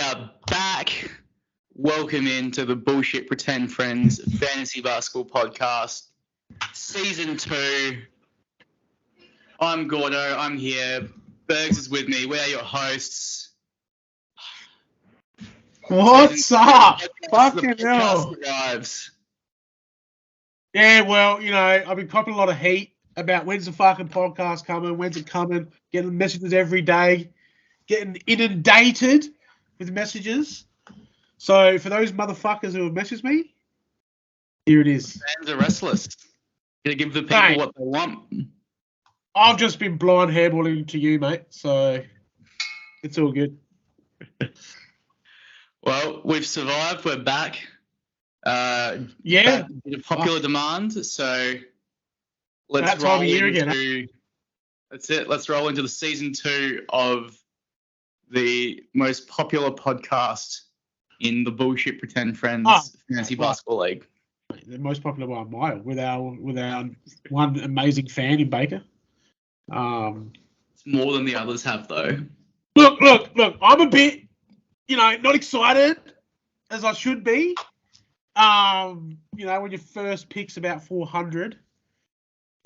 are back. Welcome into the Bullshit Pretend Friends Fantasy Basketball Podcast, Season 2. I'm Gordo. I'm here. Bergs is with me. We are your hosts. What's up? Fucking hell. Arrives. Yeah, well, you know, I've been copping a lot of heat about when's the fucking podcast coming, when's it coming, getting messages every day, getting inundated with messages. So for those motherfuckers who have messaged me, here it is. Fans are restless. Gotta give the people what they want. I've just been blind hairballing to you, mate, so it's all good. Well, we've survived. We're back. Yeah. Back to popular demand. So let's roll into. That's it. Let's roll into the Season 2 of the most popular podcast in the Bullshit Pretend Friends Fantasy Basketball League. The most popular by a mile with our one amazing fan in Baker. It's more than the others have, though. Look. I'm a bit, not excited as I should be. When your first pick's about 400,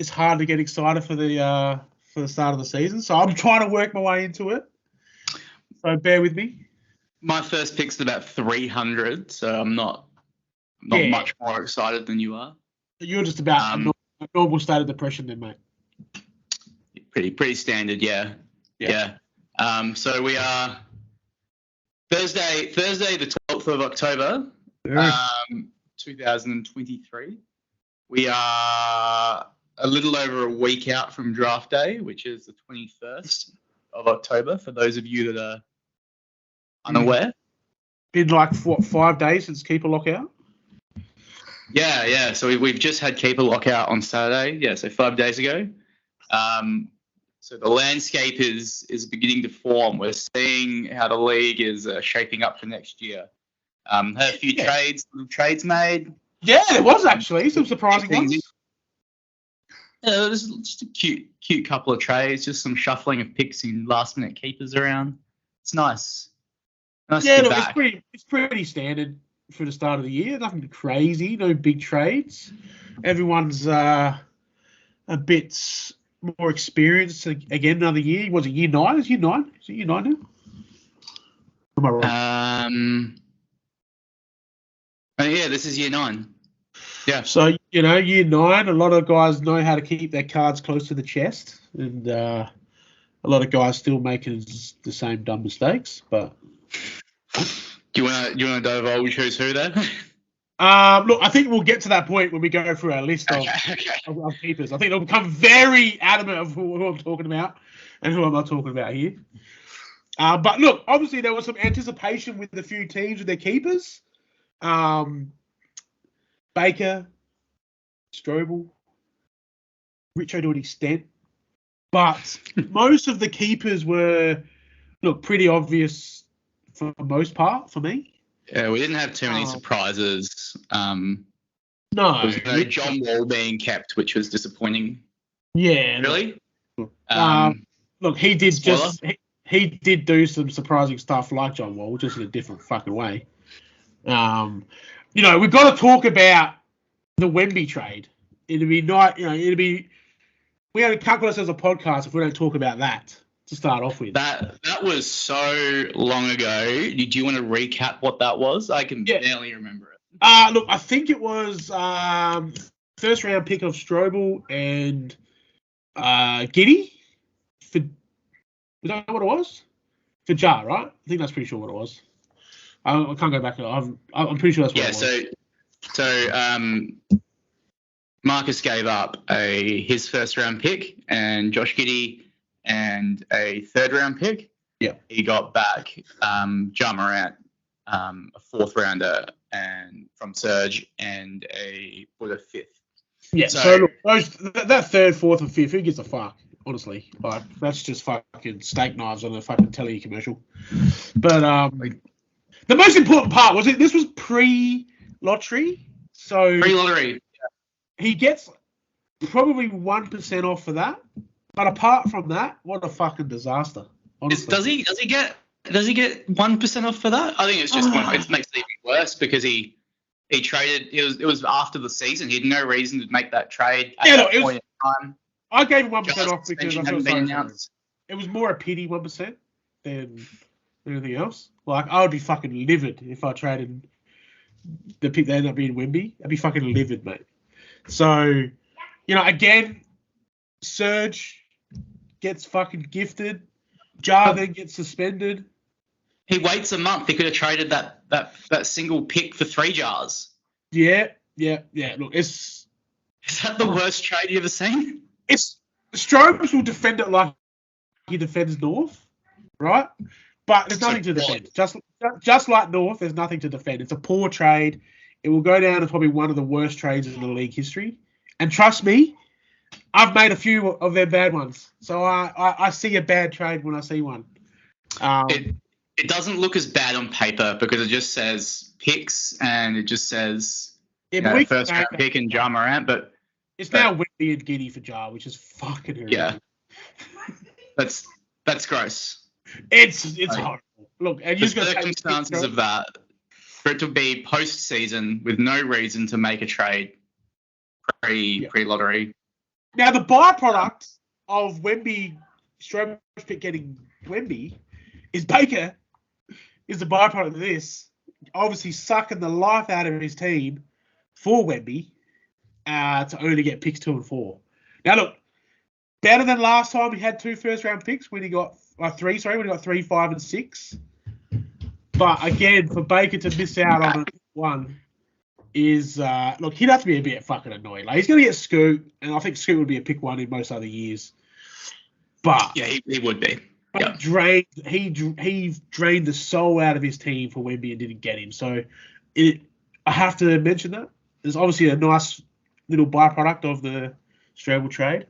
it's hard to get excited for the start of the season. So I'm trying to work my way into it. So bear with me. My first pick's about 300, so I'm not much more excited than you are. You're just about a normal state of depression then, mate. Pretty standard, yeah. So we are Thursday the 12th of October, 2023. We are a little over a week out from draft day, which is the 21st of October, for those of you that are unaware. Been like 5 days since Keeper Lockout? Yeah. So we've just had Keeper Lockout on Saturday. Yeah, so 5 days ago. So the landscape is beginning to form. We're seeing how the league is shaping up for next year. Had a few trades made. Yeah, there was actually some surprising ones. Yeah, there's just a cute couple of trades, just some shuffling of picks and last-minute keepers around. It's nice. It's pretty standard for the start of the year. Nothing crazy, no big trades. Everyone's a bit more experienced. Again, another year. Was it year 9? Is it year 9 now? Am I wrong? Yeah, this is year 9. Yeah. So, year 9, a lot of guys know how to keep their cards close to the chest, and a lot of guys still making the same dumb mistakes. But do you want to divulge who's who there? Look, I think we'll get to that point when we go through our list of keepers. I think they'll become very adamant of who I'm talking about and who I'm not talking about here. But look, obviously there was some anticipation with a few teams with their keepers. Baker, Strobel, Richo to an extent. But most of the keepers were, pretty obvious for the most part for me. Yeah, we didn't have too many surprises. No. There was no John Wall being kept, which was disappointing. Yeah. Really? Look, he did do some surprising stuff like John Wall, just in a different fucking way. We've got to talk about the Wemby trade. We can't call ourselves a podcast if we don't talk about that to start off with. That was so long ago. Do you want to recap what that was? I can barely remember it. Look, I think it was first round pick of Strobel and Giddy. Was that what it was? For Jar, right? I think that's pretty sure what it was. I can't go back. I'm pretty sure that's what it was. So Marcus gave up his first round pick and Josh Giddey and a third round pick. Yeah. He got back Ja Morant, a fourth rounder and from Serge and a fifth. Yeah. So look, that third, fourth, and fifth, who gives a fuck? Honestly, like that's just fucking steak knives on a fucking telly commercial. But the most important part was this was pre-lottery, so pre-lottery. He gets probably 1% off for that. But apart from that, what a fucking disaster. Honestly. Does he get Does he get 1% off for that? I think it's just it makes it even worse because he traded. It was after the season. He had no reason to make that trade at that point in time. I gave him 1% off because I felt sorry for him. It was more a pity 1% than anything else. Like, I would be fucking livid if I traded the pick that ended up being Wemby. I'd be fucking livid, mate. So, again, Serge gets fucking gifted. Ja then gets suspended. He waits a month. He could have traded that single pick for 3 jars. Yeah. Look, is that the worst trade you ever seen? Strobes will defend it like he defends North, right? But there's nothing to defend. Just like North, there's nothing to defend. It's a poor trade. It will go down as probably one of the worst trades in the league history. And trust me, I've made a few of them bad ones. So I see a bad trade when I see one. It doesn't look as bad on paper because it just says picks and it just says first round pick and Ja Morant. But it's now Whitby and Giddy for Ja, which is fucking horrible. Yeah, that's gross. It's horrible. Look, and the circumstances of that, for it to be post-season with no reason to make a trade pre-lottery. Now, the byproduct of Wemby, Strobes pick getting Wemby, is Baker is the byproduct of this. Obviously sucking the life out of his team for Wemby to only get picks 2 and 4. Now, look, better than last time he had 2 first-round picks when he got 3, when he got 3, 5, and 6. But again, for Baker to miss out on one is look, he'd have to be a bit fucking annoyed. Like, he's going to get Scoot, and I think Scoot would be a pick 1 in most other years. But yeah, he would be. But he drained the soul out of his team for Wemby and didn't get him. So I have to mention that. There's obviously a nice little byproduct of the Strobel trade.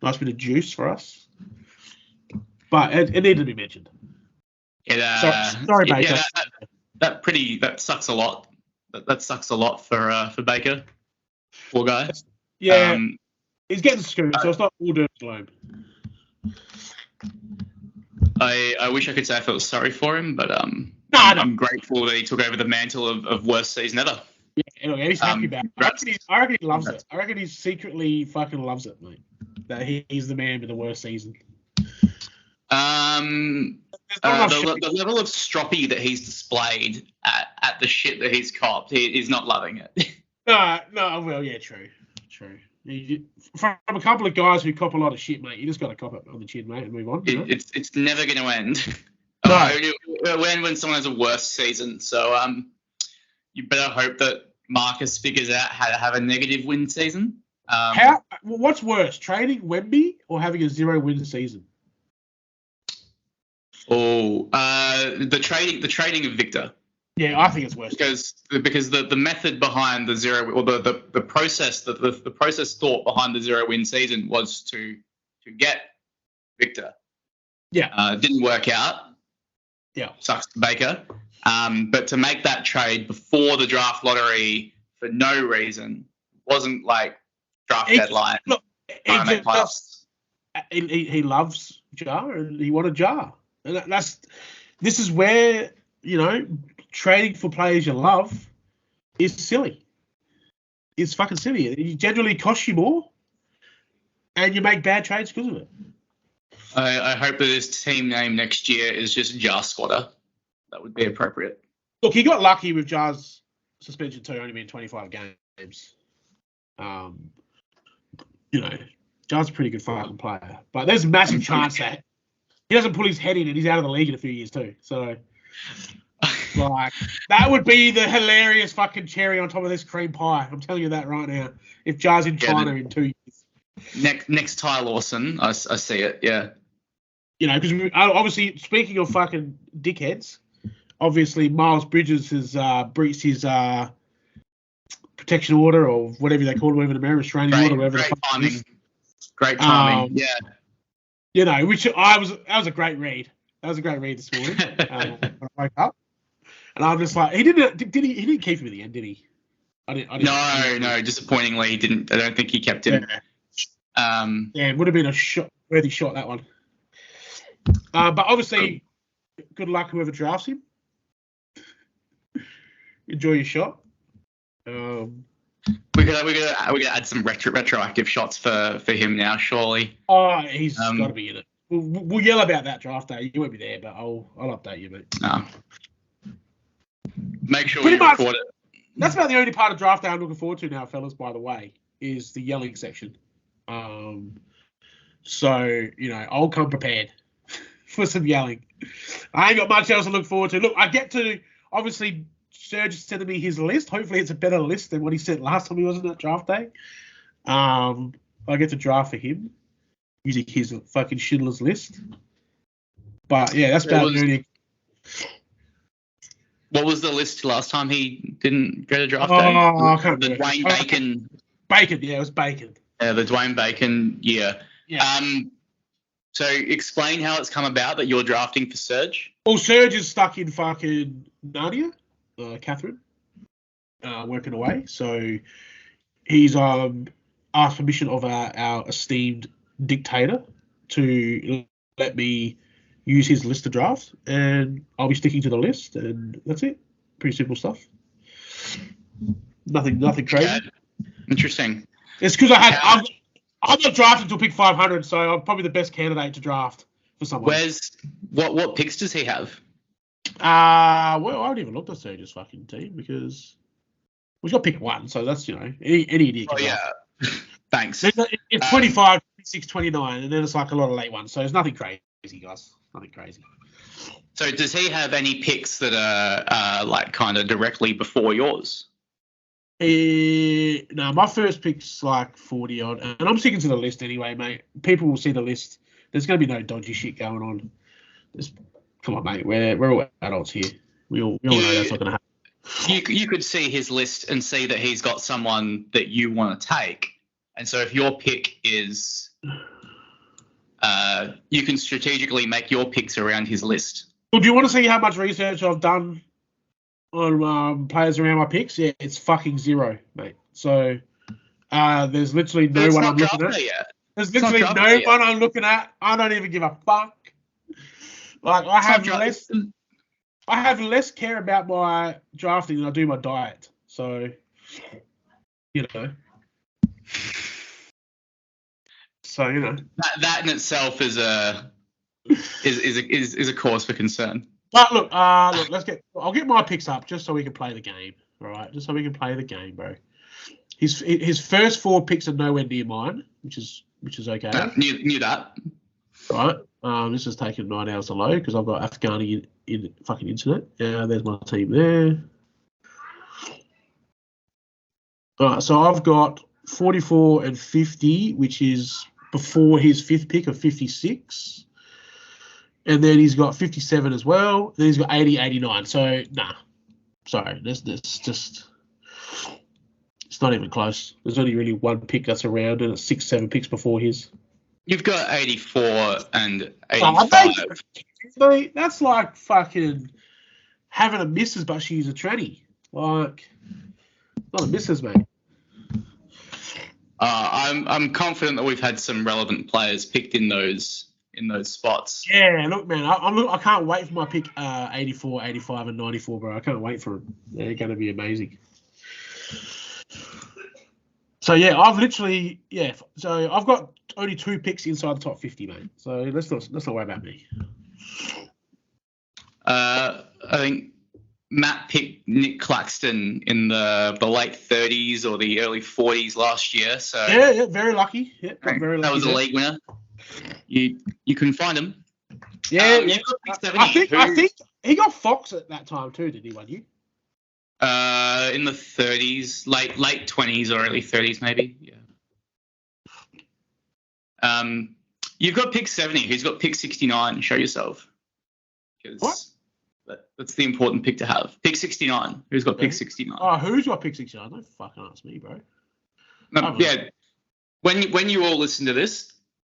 Nice bit of juice for us. But it needed to be mentioned. Sorry, Baker. That sucks a lot. That sucks a lot for Baker. Poor guy. Yeah. He's getting screwed, so it's not all dirt globe. I wish I could say I felt sorry for him, but I'm grateful that he took over the mantle of worst season ever. Yeah, he's happy about it. I reckon he loves it. I reckon he secretly fucking loves it, mate. That he's the man with the worst season. The level of stroppy that he's displayed at the shit that he's copped, he's not loving it. No, well, yeah, true. From a couple of guys who cop a lot of shit, mate, you just got to cop it on the chin, mate, and move on. It's never going to end. No. When someone has a worse season. So you better hope that Marcus figures out how to have a negative win season. What's worse, trading Wemby or having a 0-win season? The trading of Victor. Yeah, I think it's worse because the method behind the 0 or the process the process thought behind the 0-win season was to get Victor. Yeah. Didn't work out. Yeah. Sucks for Baker. But to make that trade before the draft lottery for no reason wasn't like draft deadline. Look, he loves Ja and he wanted Ja. And this is where, trading for players you love is silly. It's fucking silly. It generally costs you more and you make bad trades because of it. I hope that his team name next year is just Ja Squatter. That would be appropriate. Look, he got lucky with Ja's suspension too, only being 25 games. Ja's a pretty good fucking player. But there's a massive chance that he doesn't pull his head in and he's out of the league in a few years too. So, that would be the hilarious fucking cherry on top of this cream pie. I'm telling you that right now. If Ja's in China in 2 years. Next Ty Lawson, I see it, yeah. Because obviously, speaking of fucking dickheads, obviously Miles Bridges has breached his protection order or whatever they call it in America, restraining order, whatever the fuck it is. Great timing, yeah. Which that was a great read. That was a great read this morning when I woke up. And I'm just like, he didn't keep him in the end, did he? I didn't. No, disappointingly he didn't. I don't think he kept him. It would have been a worthy shot, that one. But obviously, good luck whoever drafts him. Enjoy your shot. We're gonna add some retroactive shots for him now, surely. Oh, he's got to be in it. We'll yell about that draft day. You won't be there, but I'll update you, mate. No. Make sure you record it. That's about the only part of draft day I'm looking forward to now, fellas, by the way, is the yelling section. So, I'll come prepared for some yelling. I ain't got much else to look forward to. Look, I get to, obviously, Serge sending me his list. Hopefully it's a better list than what he sent last time he wasn't at draft day. I get to draft for him using his fucking Schindler's List. But, yeah, that's about the only... What was the list last time he didn't go to draft day? I can't remember. Dwayne Bacon. Bacon, yeah, it was Bacon. Yeah, the Dwayne Bacon year. Yeah. So explain how it's come about that you're drafting for Serge. Well, Serge is stuck in fucking Narnia, Catherine, working away. So he's asked permission of our esteemed dictator to let me use his list to draft, and I'll be sticking to the list, and that's it. Pretty simple stuff. Nothing crazy. Yeah. Interesting. It's because I'm not drafted until pick 500, so I'm probably the best candidate to draft for someone. What picks does he have? Well, I haven't even looked at Serge's fucking team because we've got pick 1, so that's any idiot can yeah. Thanks. It's 25, 26, 29, and then it's like a lot of late ones, so it's nothing crazy, guys. Nothing crazy. So does he have any picks that are like kind of directly before yours? No, my first pick's like 40 odd, and I'm sticking to the list anyway, mate. People will see the list. There's going to be no dodgy shit going on. Come on, mate. We're all adults here. We all know that's not going to happen. You could see his list and see that he's got someone that you want to take, and so if your pick is, you can strategically make your picks around his list. Well, do you want to see how much research I've done on players around my picks? Yeah, it's fucking zero, mate. So there's literally no one I'm looking at. Yet. There's literally no one I'm looking at. I don't even give a fuck. Like I have less care about my drafting than I do my diet. So, that in itself is a cause for concern. But look, I'll get my picks up just so we can play the game. All right, just so we can play the game, bro. His first 4 picks are nowhere near mine, which is okay. Knew that. Right. This is taking 9 hours to load because I've got Afghani in fucking internet. Yeah, there's my team there. All right, so I've got 44 and 50, which is before his 5th pick of 56. And then he's got 57 as well. Then he's got 80, 89. So, nah. Sorry. It's not even close. There's only really 1 pick that's around, and it's 6, 7 picks before his. You've got 84 and 85. Mate, that's like fucking having a missus, but she's a tranny. Like, not a missus, mate. I'm confident that we've had some relevant players picked in those spots. Yeah, look, man, I can't wait for my pick 84, 85, and 94, bro. I can't wait for them. They're going to be amazing. So, yeah, so I've got only 2 picks inside the top 50, mate. So let's not worry about me. I think Matt picked Nick Claxton in the late 30s or the early 40s last year. So yeah, very lucky. Yeah, very lucky. That was a league winner. You couldn't find him. Yeah, I think he got Fox at that time too, didn't he? Won you? In the 30s, late 20s or early 30s, maybe. Yeah. You've got pick 70. Who's got pick 69? Show yourself. What? That's the important pick to have. Pick 69. Who's got pick 69? Oh, who's got pick 69? Don't fucking ask me, bro. No, yeah. When you all listen to this,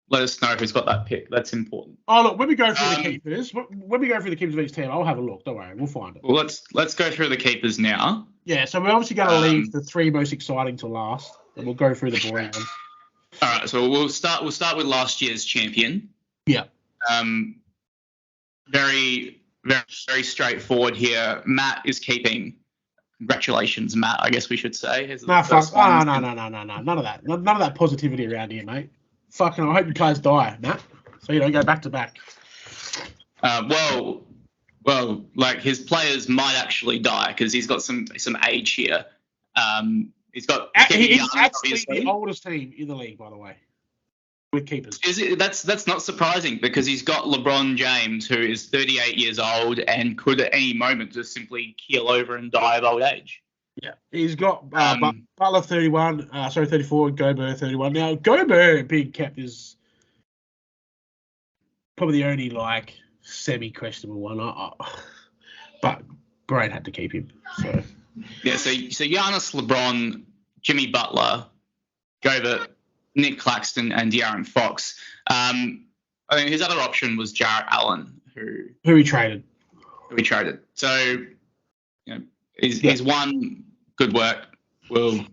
let us know who's got that pick. That's important. Oh, look, when we go through the keepers, of each team, I'll have a look. Don't worry, we'll find it. Well, let's go through the keepers now. Yeah, so we're obviously going to leave the 3 most exciting to last, and we'll go through the boring ones. All right, so we'll start with last year's champion. Yeah. Very very, very straightforward here. Matt is keeping. Congratulations, Matt. I guess we should say. No, fuck. No. None of that. None of that positivity around here, mate. Fucking, I hope your players die, Matt. So you don't go back to back. Well, like his players might actually die because he's got some age here. He's actually the oldest team in the league, by the way, with keepers. That's not surprising because he's got LeBron James, who is 38 years old and could at any moment just simply keel over and die of old age. Yeah, he's got Butler 31, 34, and Gobert 31. Now Gobert being kept is probably the only like semi-questionable one. But Brain had to keep him. So yeah, so Giannis, LeBron, Jimmy Butler, Gobert, Nick Claxton, and De'Aaron Fox. I mean, his other option was Jarrett Allen, who he traded. So, you know, he's one good work. We'll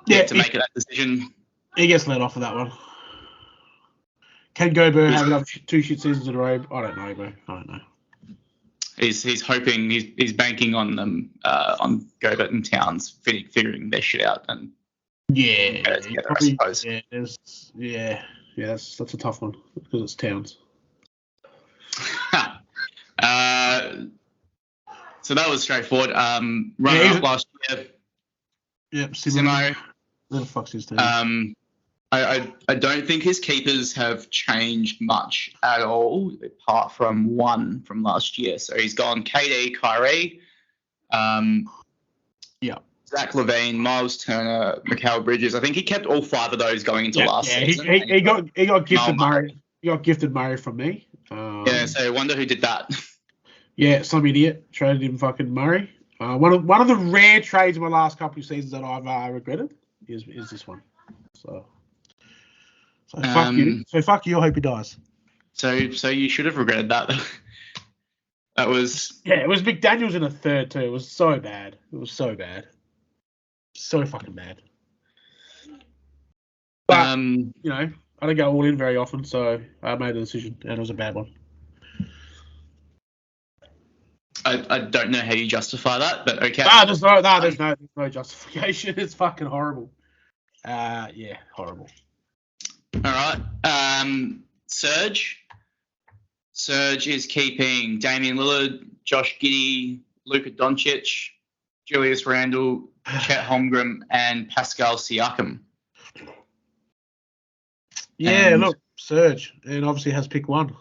get to make that decision. He gets let off of that one. Can Gobert have another 2 shit seasons in a row? I don't know, bro. I don't know. He's hoping he's banking on them on Gobert and Towns figuring their shit out and together, I suppose. That's a tough one because it's Towns. So that was straightforward. Runner up last year. Yep, Simo. Where the fuck's his team? I don't think his keepers have changed much at all, apart from one from last year. So he's gone KD, Kyrie, Zach LaVine, Miles Turner, Mikal Bridges. I think he kept all 5 of those going into last season. He got gifted Murray. He got gifted Murray from me. So I wonder who did that. Yeah, some idiot traded him fucking Murray. One of the rare trades in my last couple of seasons that I've regretted is this one. So fuck you. So fuck you. I hope he dies. So you should have regretted that. That was. Yeah, it was McDaniels in a third too. It was so bad. So fucking bad. But you know, I don't go all in very often, so I made a decision, and it was a bad one. I don't know how you justify that, but okay. There's no justification. It's fucking horrible. Horrible. All right. Serge is keeping Damian Lillard, Josh Giddey, Luka Doncic, Julius Randle, Chet Holmgren, and Pascal Siakam. Yeah, look, Serge, and obviously has pick one.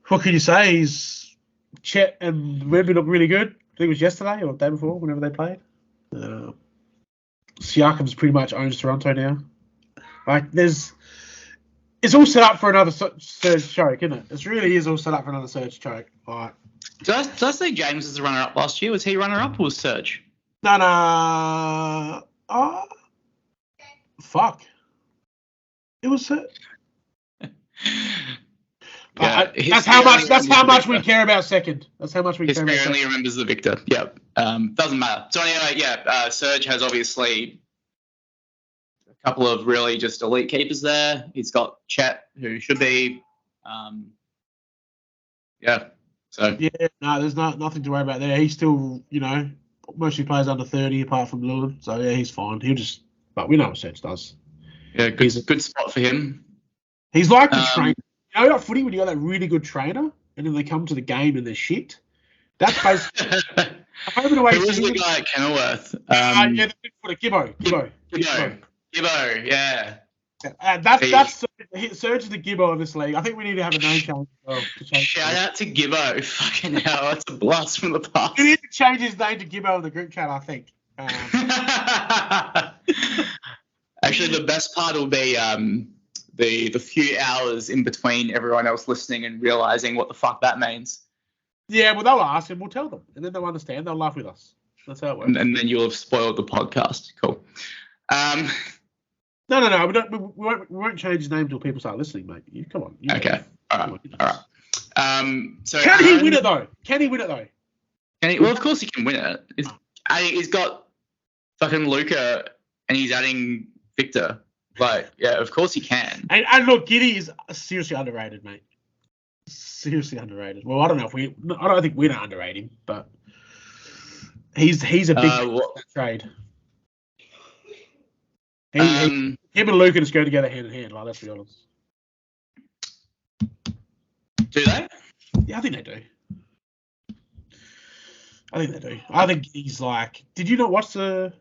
What can you say? He's Chet and Wemby look really good. I think it was yesterday or the day before, whenever they played. Siakam's pretty much owns Toronto now. Like, it's all set up for another Serge choke, isn't it? It really is all set up for another Serge choke. Like, did I say James was the runner-up last year? Was he runner-up or was Serge? No. Oh, fuck. It was Serge. That's how much we care about second. That's how much we care about second. History only remembers the victor. Yep. Doesn't matter. So anyway, Serge has obviously a couple of really just elite keepers there. He's got Chet, who should be. There's nothing to worry about there. He's still, mostly plays under 30 apart from Lillard. So yeah, he's fine. But we know what Serge does. Yeah, good spot for him. He's like the trainer. You know, like footy, when you got that really good trainer, and then they come to the game and they're shit. That's basically. Who was the guy at Kenilworth? The big footer, Gibbo, yeah. That's Serge is the Gibbo of this league. I think we need to have a name change as well. Shout out to Gibbo. Fucking hell, that's a blast from the past. We need to change his name to Gibbo in the group chat, I think. Actually, the best part will be the few hours in between everyone else listening and realizing what the fuck that means. Yeah, well, they'll ask and we'll tell them, and then they'll understand. They'll laugh with us. That's how it works. And then you'll have spoiled the podcast. Cool. No. We won't change his name until people start listening, mate. Come on. Okay. All right. So Can he win it though? Well, of course he can win it. He's got fucking Luka, and he's adding Victor. Like, yeah, of course he can. And look, Giddey is seriously underrated, mate. seriously underrated. Well, I don't think we don't underrate him, but he's a big trade. Him and Lucan just go together hand in hand. Like, let's be honest. Do they? Yeah, I think they do. I think he's like. Did you not watch the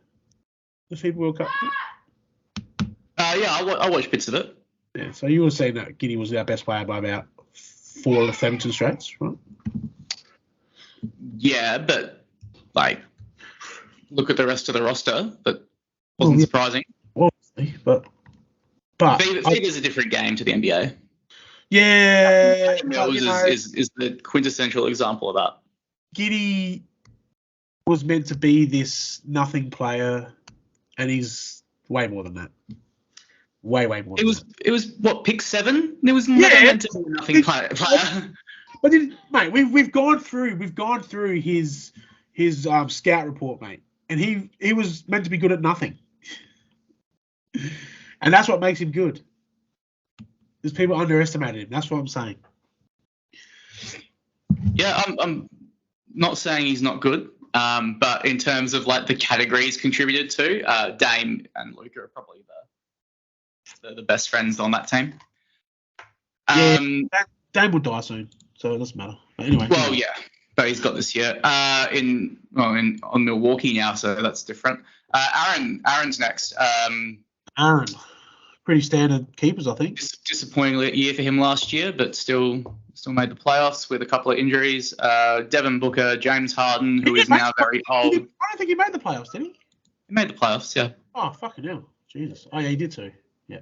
FIBA World Cup? Yeah, I watched bits of it. Yeah, so you were saying that Giddy was our best player by about 4 of the Flemington straights, right? Yeah, but like, look at the rest of the roster. That wasn't surprising. Obviously, but FIBA's a different game to the NBA. Yeah, Mills is the quintessential example of that. Giddy was meant to be this nothing player, and he's way more than that. Way more. It was what, pick 7? It was never meant to be a nothing player. But mate, we've gone through his scout report, mate, and he was meant to be good at nothing, and that's what makes him good. There's people underestimated him. That's what I'm saying. Yeah, I'm not saying he's not good, but in terms of like the categories contributed to, Dame and Luka are probably the best friends on that team. Dame will die soon, so it doesn't matter. But anyway. Well, yeah, but he's got this year on Milwaukee now, so that's different. Aaron's next. Aaron. Pretty standard keepers, I think. Disappointing year for him last year, but still made the playoffs with a couple of injuries. Devin Booker, James Harden, who is now very old. I don't think he made the playoffs, did he? He made the playoffs, yeah. Oh, fucking hell. Jesus. Oh, yeah, he did too. Yeah.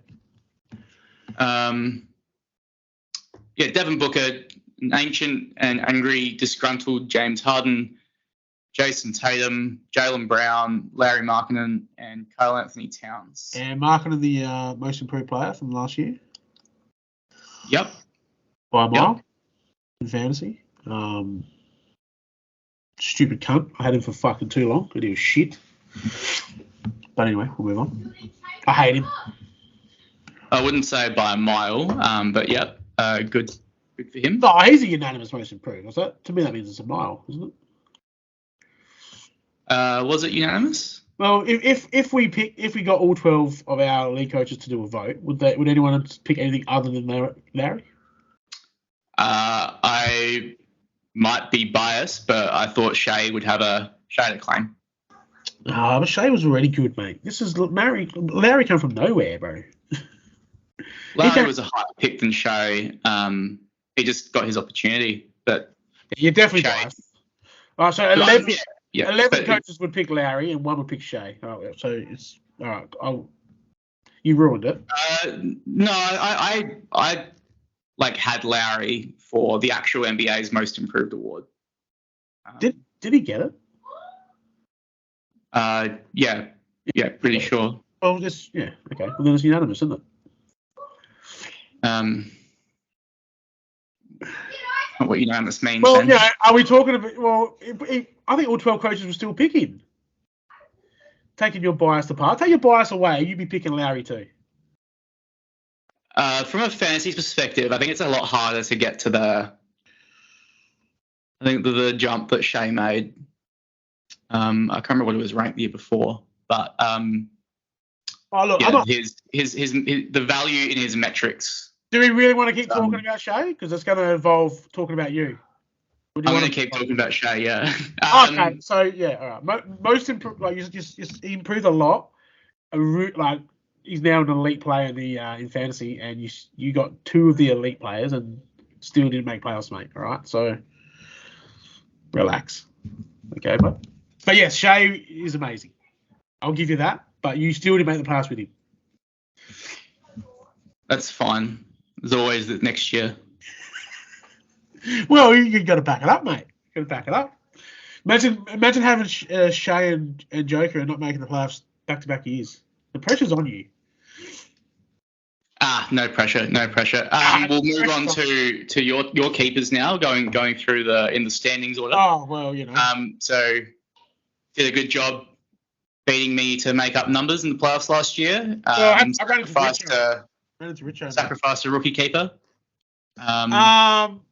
Devin Booker, an ancient and angry, disgruntled James Harden, Jason Tatum, Jaylen Brown, Larry Markkinen, and Karl Anthony Towns. And Markkinen, the most improved player from last year. Yep. By a mile in fantasy. Stupid cunt. I had him for fucking too long, but he was shit. But anyway, we'll move on. I hate him. I wouldn't say by a mile, but yeah, good for him. No, he's a unanimous most improved. To me, that means it's a mile, isn't it? Was it unanimous? Well, if we got all 12 of our league coaches to do a vote, would anyone pick anything other than Larry? I might be biased, but I thought Shea would have a claim. But Shea was already good, mate. This is Larry came from nowhere, bro. Larry was a higher pick than Shea. He just got his opportunity, but you're definitely biased. So 11. Yeah, 11 coaches would pick Larry and 1 would pick Shea. So it's all right. You ruined it. No, I had Larry for the actual NBA's most improved award. Did he get it? Yeah, pretty sure. Oh, okay. Well, then it's unanimous, isn't it? What unanimous means. Well, then. yeah. Are we talking about? Well, I think all 12 coaches will still pick him. Taking your bias apart, take your bias away. You'd be picking Larry too. From a fantasy perspective, I think it's a lot harder to get to the jump that Shea made. I can't remember what it was ranked the year before, but the value in his metrics. Do we really want to keep talking about Shea? Because it's going to involve talking about you. I'm going to keep talking about Shea, yeah. Okay, so yeah, all right. Most improved, like he improved a lot. Like he's now an elite player in fantasy, and you got 2 of the elite players and still didn't make playoffs, mate. All right, so relax. Okay, but yes, Shea is amazing. I'll give you that, but you still didn't make the playoffs with him. That's fine. There's always the next year. Well, you got to back it up, mate. You got to back it up. Imagine having Shea and Joker and not making the playoffs back-to-back years. The pressure's on you. No pressure. We'll move on to your keepers now, going through in the standings order. Oh well, you know. So did a good job beating me to make up numbers in the playoffs last year. Sacrificed a rookie keeper. Sacrificed a rookie keeper.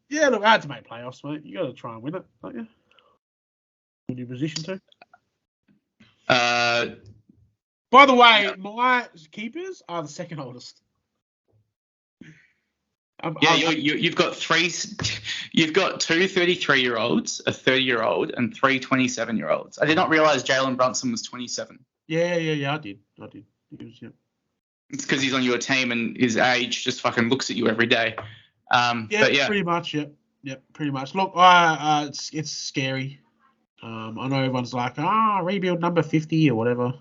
Yeah, look, hard to make playoffs, mate. You got to try and win it, don't you? In your position to. By the way, my keepers are the second oldest. You've got you've got two 33-year-olds, a 30-year-old, and three 27-year-olds. I did not realize Jalen Brunson was 27. Yeah, I did. He was, yeah. It's because he's on your team and his age just fucking looks at you every day. Pretty much, pretty much. Look, it's scary. I know everyone's like, rebuild number 50 or whatever.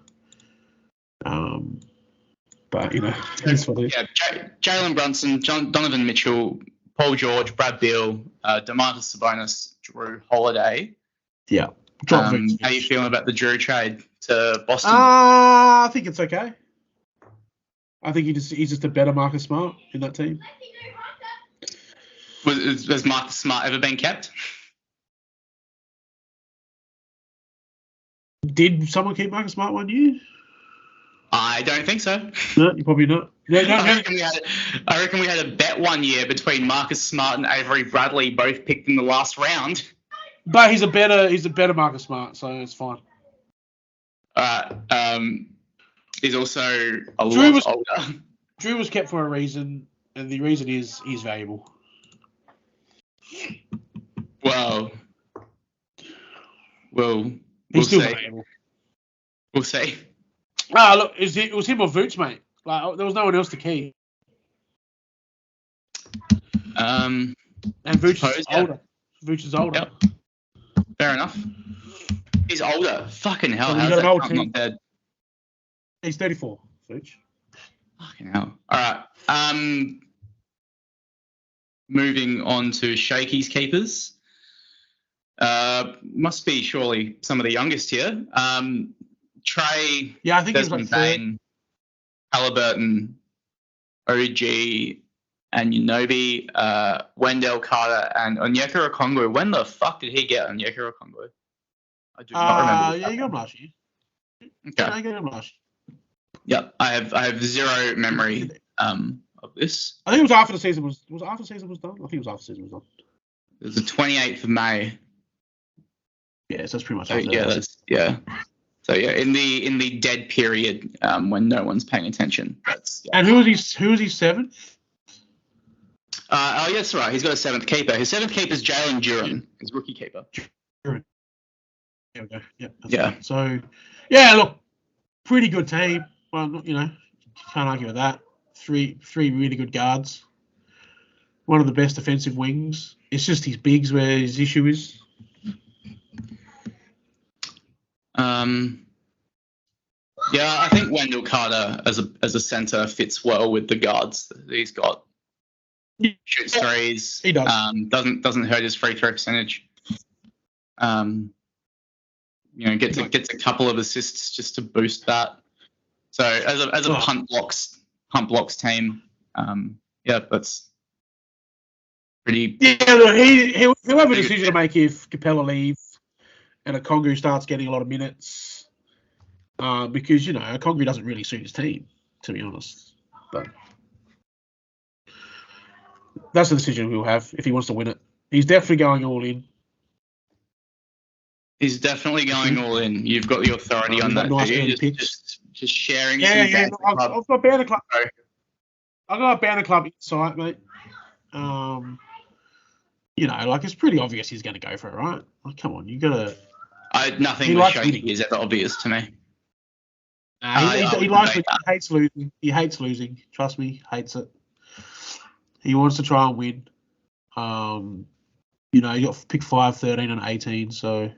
But, it's what it is. Yeah, Jalen Brunson, Donovan Mitchell, Paul George, Brad Beal, Domantas Sabonis, Drew Holiday. Yeah. How are you feeling about the Drew trade to Boston? I think it's okay. I think he's just a better Marcus Smart in that team. Has Marcus Smart ever been kept? Did someone keep Marcus Smart 1 year? I don't think so. No, you're probably not. I reckon we had a bet 1 year between Marcus Smart and Avery Bradley, both picked in the last round. But he's a better Marcus Smart, so it's fine. He's also lot older. Drew was kept for a reason, and the reason is he's valuable. Well, he's still see. valuable. We'll see. Look, it was him or Vooch, mate. Like, there was no one else to keep. And Vooch is older. Vooch is older. Yep. Fair enough. He's older. Fucking hell. So how's that not dead? He's 34, Vooch. Fucking hell. All right. Moving on to Shakey's keepers. Must be surely some of the youngest here. Trey, I think Desmond Bain, Halliburton, OG, and Unobi, Wendell Carter, and Onyeka Okongwu. When the fuck did he get Onyeka Okongwu? I do not remember. Yeah, you got him last year. Okay. I got him last year. Yep, I have zero memory of this. I think it was after the season was after the season was done. I think it was after the season was done. It was the 28th of May. Yeah, so that's pretty much. So in the dead period when no one's paying attention. And who was he seventh? Yes, right. He's got a seventh keeper. His seventh keeper is Jalen Duren, his rookie keeper. There we go. Yeah. Right. So, look, pretty good team. Well, can't argue with that. Three really good guards. One of the best defensive wings. It's just his bigs where his issue is. I think Wendell Carter as a center fits well with the guards that he's got. Shoots threes. He does. Doesn't hurt his free throw percentage. Gets a couple of assists just to boost that. So as a punt blocks team, that's pretty. Yeah, look, he'll have a decision to make if Capella leaves and Okongwu starts getting a lot of minutes. Because Okongwu doesn't really suit his team, to be honest. But that's the decision he'll have if he wants to win it. He's definitely going all in. He's definitely going all in. You've got the authority on that. Nice just sharing. Yeah. I've got Banner Club. I've got a Banner Club insight, mate. It's pretty obvious he's going to go for it, right? Like, come on, you got to. Nothing with Shakey is ever obvious to me. He likes it. He hates losing. He hates losing. Trust me, hates it. He wants to try and win. He got pick 5, 13, and 18. So,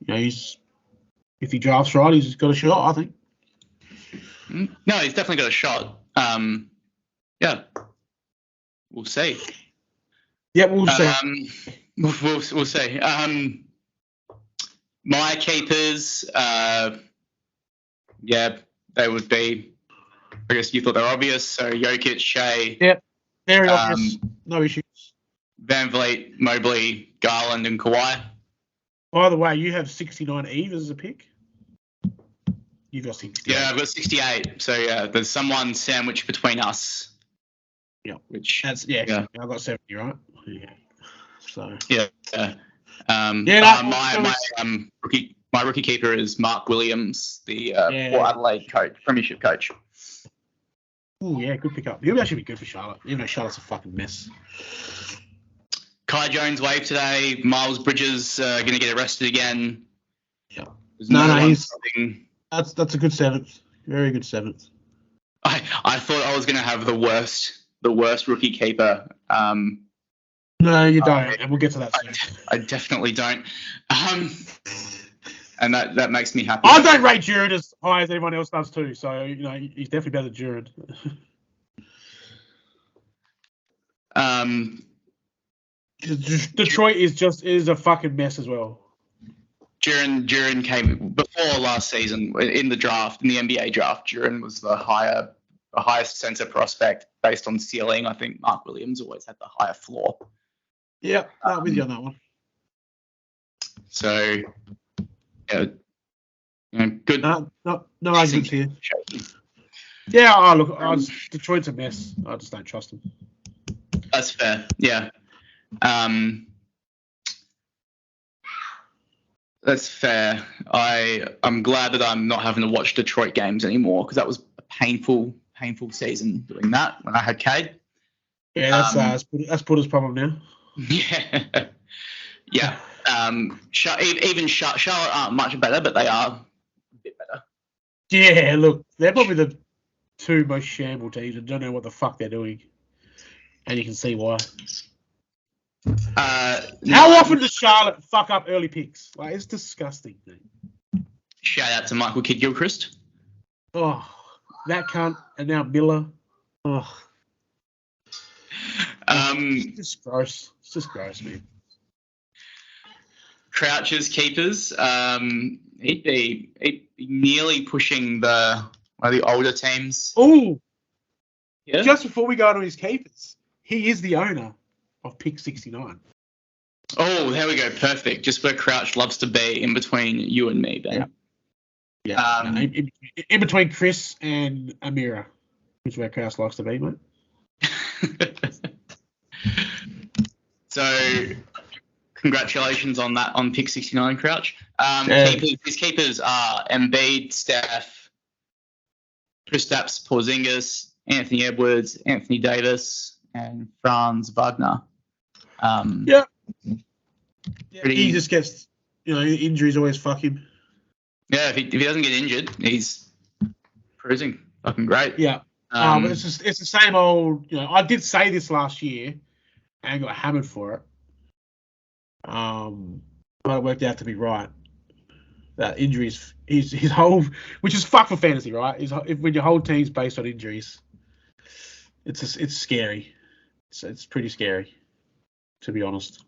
if he drafts right, he's got a shot, I think. No, he's definitely got a shot. We'll see. Yeah, we'll see. We'll see. My keepers, they would be. I guess you thought they were obvious. So Jokic, Shea. Yep, very obvious. No issues. Van Vliet, Mobley, Garland, and Kawhi. By the way, you have 69 Eve as a pick. You've got 68. Yeah, I've got 68. So there's someone sandwiched between us. Yeah. Which I've got 70, right? Yeah. So yeah. My rookie keeper is Mark Williams, the Port Adelaide coach, premiership coach. Oh yeah, good pickup. He'll actually be good for Charlotte, even though Charlotte's a fucking mess. Kai Jones waived today. Miles Bridges going to get arrested again. Yeah. That's a good 7th. Very good 7th. I thought I was going to have the worst rookie keeper. No, you don't, and we'll get to that soon. I definitely don't. And that makes me happy. I don't rate Duran as high as anyone else does too, so he's definitely better than Duran. Detroit is a fucking mess as well. Duran came before last season in the draft, in the NBA draft. Duran was the highest center prospect based on ceiling. I think Mark Williams always had the higher floor. Yeah, I'm with you on that one. So, yeah, good. No arguments here. Yeah, look, Detroit's a mess. I just don't trust them. That's fair. Yeah. That's fair. I'm glad that I'm not having to watch Detroit games anymore because that was a painful season doing that when I had Cade. Yeah, that's Porter's problem now. Yeah. Yeah. Charlotte aren't much better, but they are a bit better. Yeah, look, they're probably the 2 most shamble teams and don't know what the fuck they're doing. And you can see why. How often does Charlotte fuck up early picks? Like, it's disgusting, dude. Shout out to Michael Kidd-Gilchrist. Oh, that cunt, and now Miller. Oh. It's just gross. It's just gross, man. Crouch's keepers. He'd be nearly pushing one of the older teams. Oh, yeah. Just before we go to his keepers, he is the owner of Pick 69. Oh, there we go. Perfect. Just where Crouch loves to be, in between you and me, Ben. Yeah. In between Chris and Amira, which is where Crouch likes to be, mate. So, congratulations on that, on Pick 69, Crouch. His keepers are Embiid, Steph, Kristaps Porzingis, Anthony Edwards, Anthony Davis, and Franz Wagner. He just gets, injuries always fuck him. Yeah, if he doesn't get injured, he's cruising. Fucking great. Yeah. But it's the same old, I did say this last year and got hammered for it. But it worked out to be right. That injuries, his whole, which is fuck for fantasy, right? When your whole team's based on injuries, it's scary. It's pretty scary, to be honest.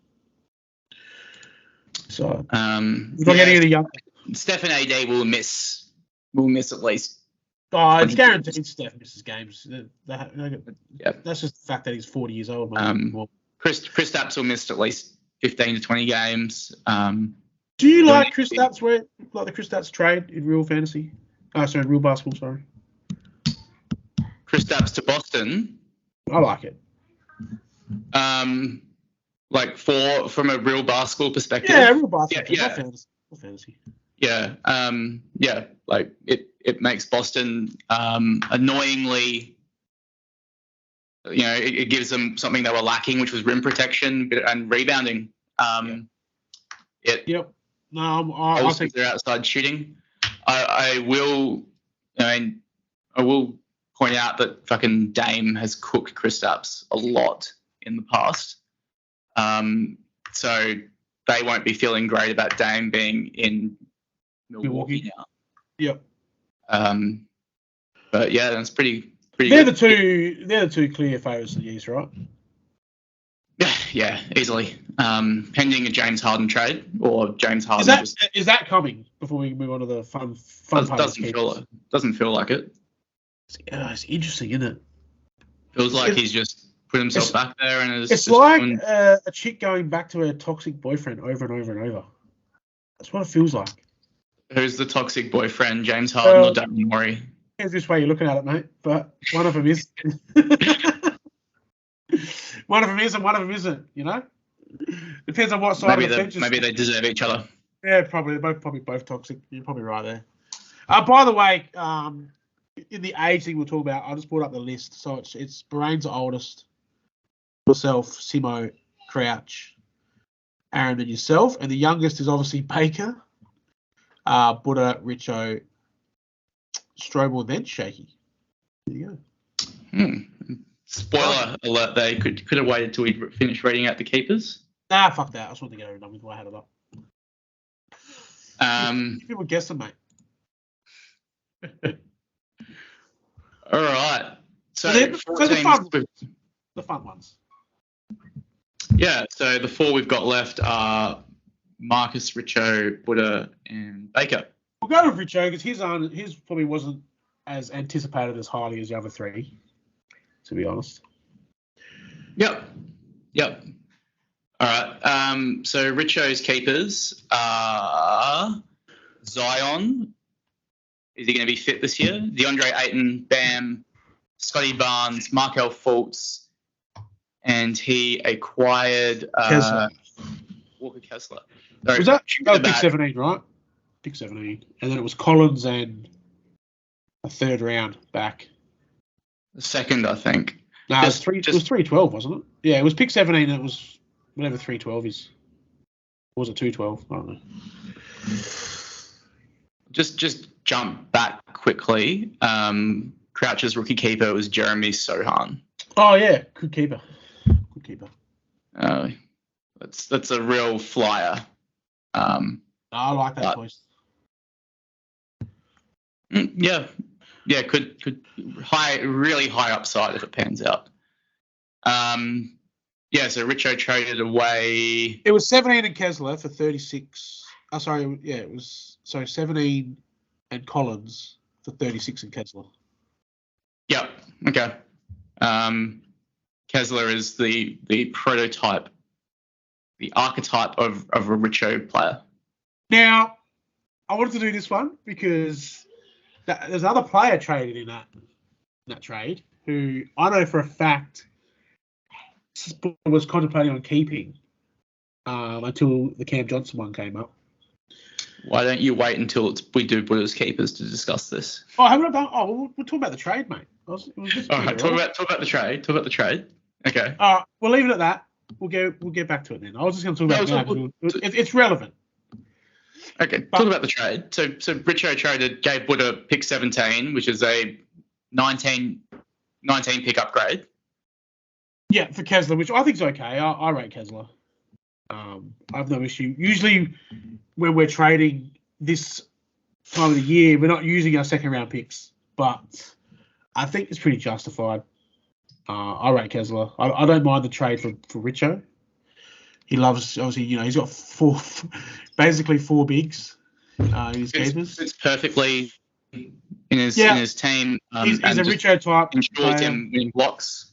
So, not getting any young. Steph and AD will miss at least. Oh, it's guaranteed Steph misses games. That's just the fact that he's 40 years old. Kristaps will miss at least 15 to 20 games. Do you like Kristaps? Like the Kristaps trade in real fantasy? Real basketball. Sorry. Kristaps to Boston. I like it. Like from a real basketball perspective. Yeah, real basketball. Yeah. Not fantasy. Yeah. Like it makes Boston annoyingly. It gives them something they were lacking, which was rim protection and rebounding. Yep. No, I think they're outside shooting. I will point out that fucking Dame has cooked Kristaps a lot in the past. So they won't be feeling great about Dame being in Milwaukee now. Yep. But yeah, that's pretty. They're the two clear favourites of the East, right? Yeah, easily. Pending a James Harden trade or James Harden. Is that coming before we move on to the fun part? Doesn't feel like it. It's interesting, isn't it? Feels like he's just put himself back there and it's like a chick going back to her toxic boyfriend over and over and over. That's what it feels like. Who's the toxic boyfriend, James Harden or Daryl Morey? Here's this way you're looking at it, mate. But one of them is. One of them is and one of them isn't, Depends on what side of the fence. Maybe they deserve each other. Yeah, probably. They're both toxic. You're probably right there. By the way, in the age thing we'll talk about, I just brought up the list. So it's Bahrain's the oldest. Myself, Simo, Crouch, Aaron, and yourself. And the youngest is obviously Baker, Buddha, Richo, Strobel, and then Shaky. There you go. Spoiler alert, they could have waited till we finished reading out the keepers. Nah, fuck that. I just wanted to get it done with. I had it up. People guess them, mate. All right. So the fun ones. Yeah. So the 4 we've got left are Marcus, Richo, Buddha, and Baker. We'll go with Richo because his probably wasn't as anticipated as highly as the other 3, to be honest. Yep. All right. So Richo's keepers are Zion. Is he going to be fit this year? DeAndre Ayton, Bam, Scotty Barnes, Markel Fultz, and he acquired Walker Kessler. Sorry, was that pick 17, right? Pick 17. And then it was Collins and a 3rd round back. The 2nd, I think. No, it was 312, wasn't it? Yeah, it was pick 17 and it was whatever 312 is. Or was it 212? I don't know. Just jump back quickly. Crouch's rookie keeper was Jeremy Sohan. Oh yeah, good keeper. That's a real flyer. I like that choice. Yeah, could really high upside if it pans out. So Richo traded away. It was 17 and Kessler for 36. Oh, sorry, it was 17 and Collins for 36 and Kessler. Yep. Okay. Kessler is the prototype, the archetype of a Richo player. Now, I wanted to do this one because there's another player traded in that trade who I know for a fact was contemplating on keeping until the Cam Johnson one came up. Why don't you wait until we do Buddha's keepers to discuss this? Oh, haven't I done? Oh, we'll talk about the trade, mate. All right, talk about the trade. Talk about the trade. Okay. We'll leave it at that. We'll get back to it then. I was just going to talk about it. It's relevant. Okay, talk about the trade. So Richo gave Buddha pick 17, which is a 19 pick upgrade. Yeah, for Kessler, which I think is okay. I rate Kessler. I have no issue. Usually, when we're trading this time of the year, we're not using our 2nd round picks, but I think it's pretty justified. I rate Kessler. I don't mind the trade for Richo. He loves, obviously, he's got basically four bigs in his keepers. It's perfectly in his team. He's a Richo type. Ensures him winning blocks.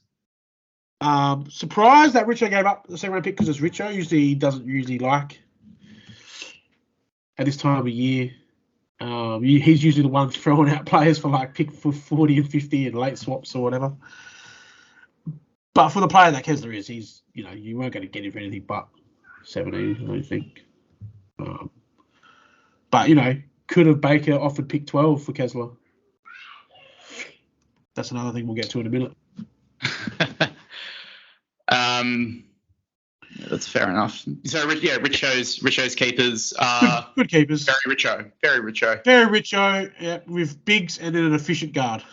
Surprised that Richo gave up the 2nd round pick because it's Richo. Usually he doesn't like at this time of year. He's usually the one throwing out players for pick for 40 and 50 and late swaps or whatever. But for the player that Kessler is, he's you weren't going to get him for anything but 17, I don't think. But could have Baker offered pick 12 for Kessler? That's another thing we'll get to in a minute. That's fair enough. So Richo's keepers are good keepers. Very Richo. Yeah, with bigs and then an efficient guard.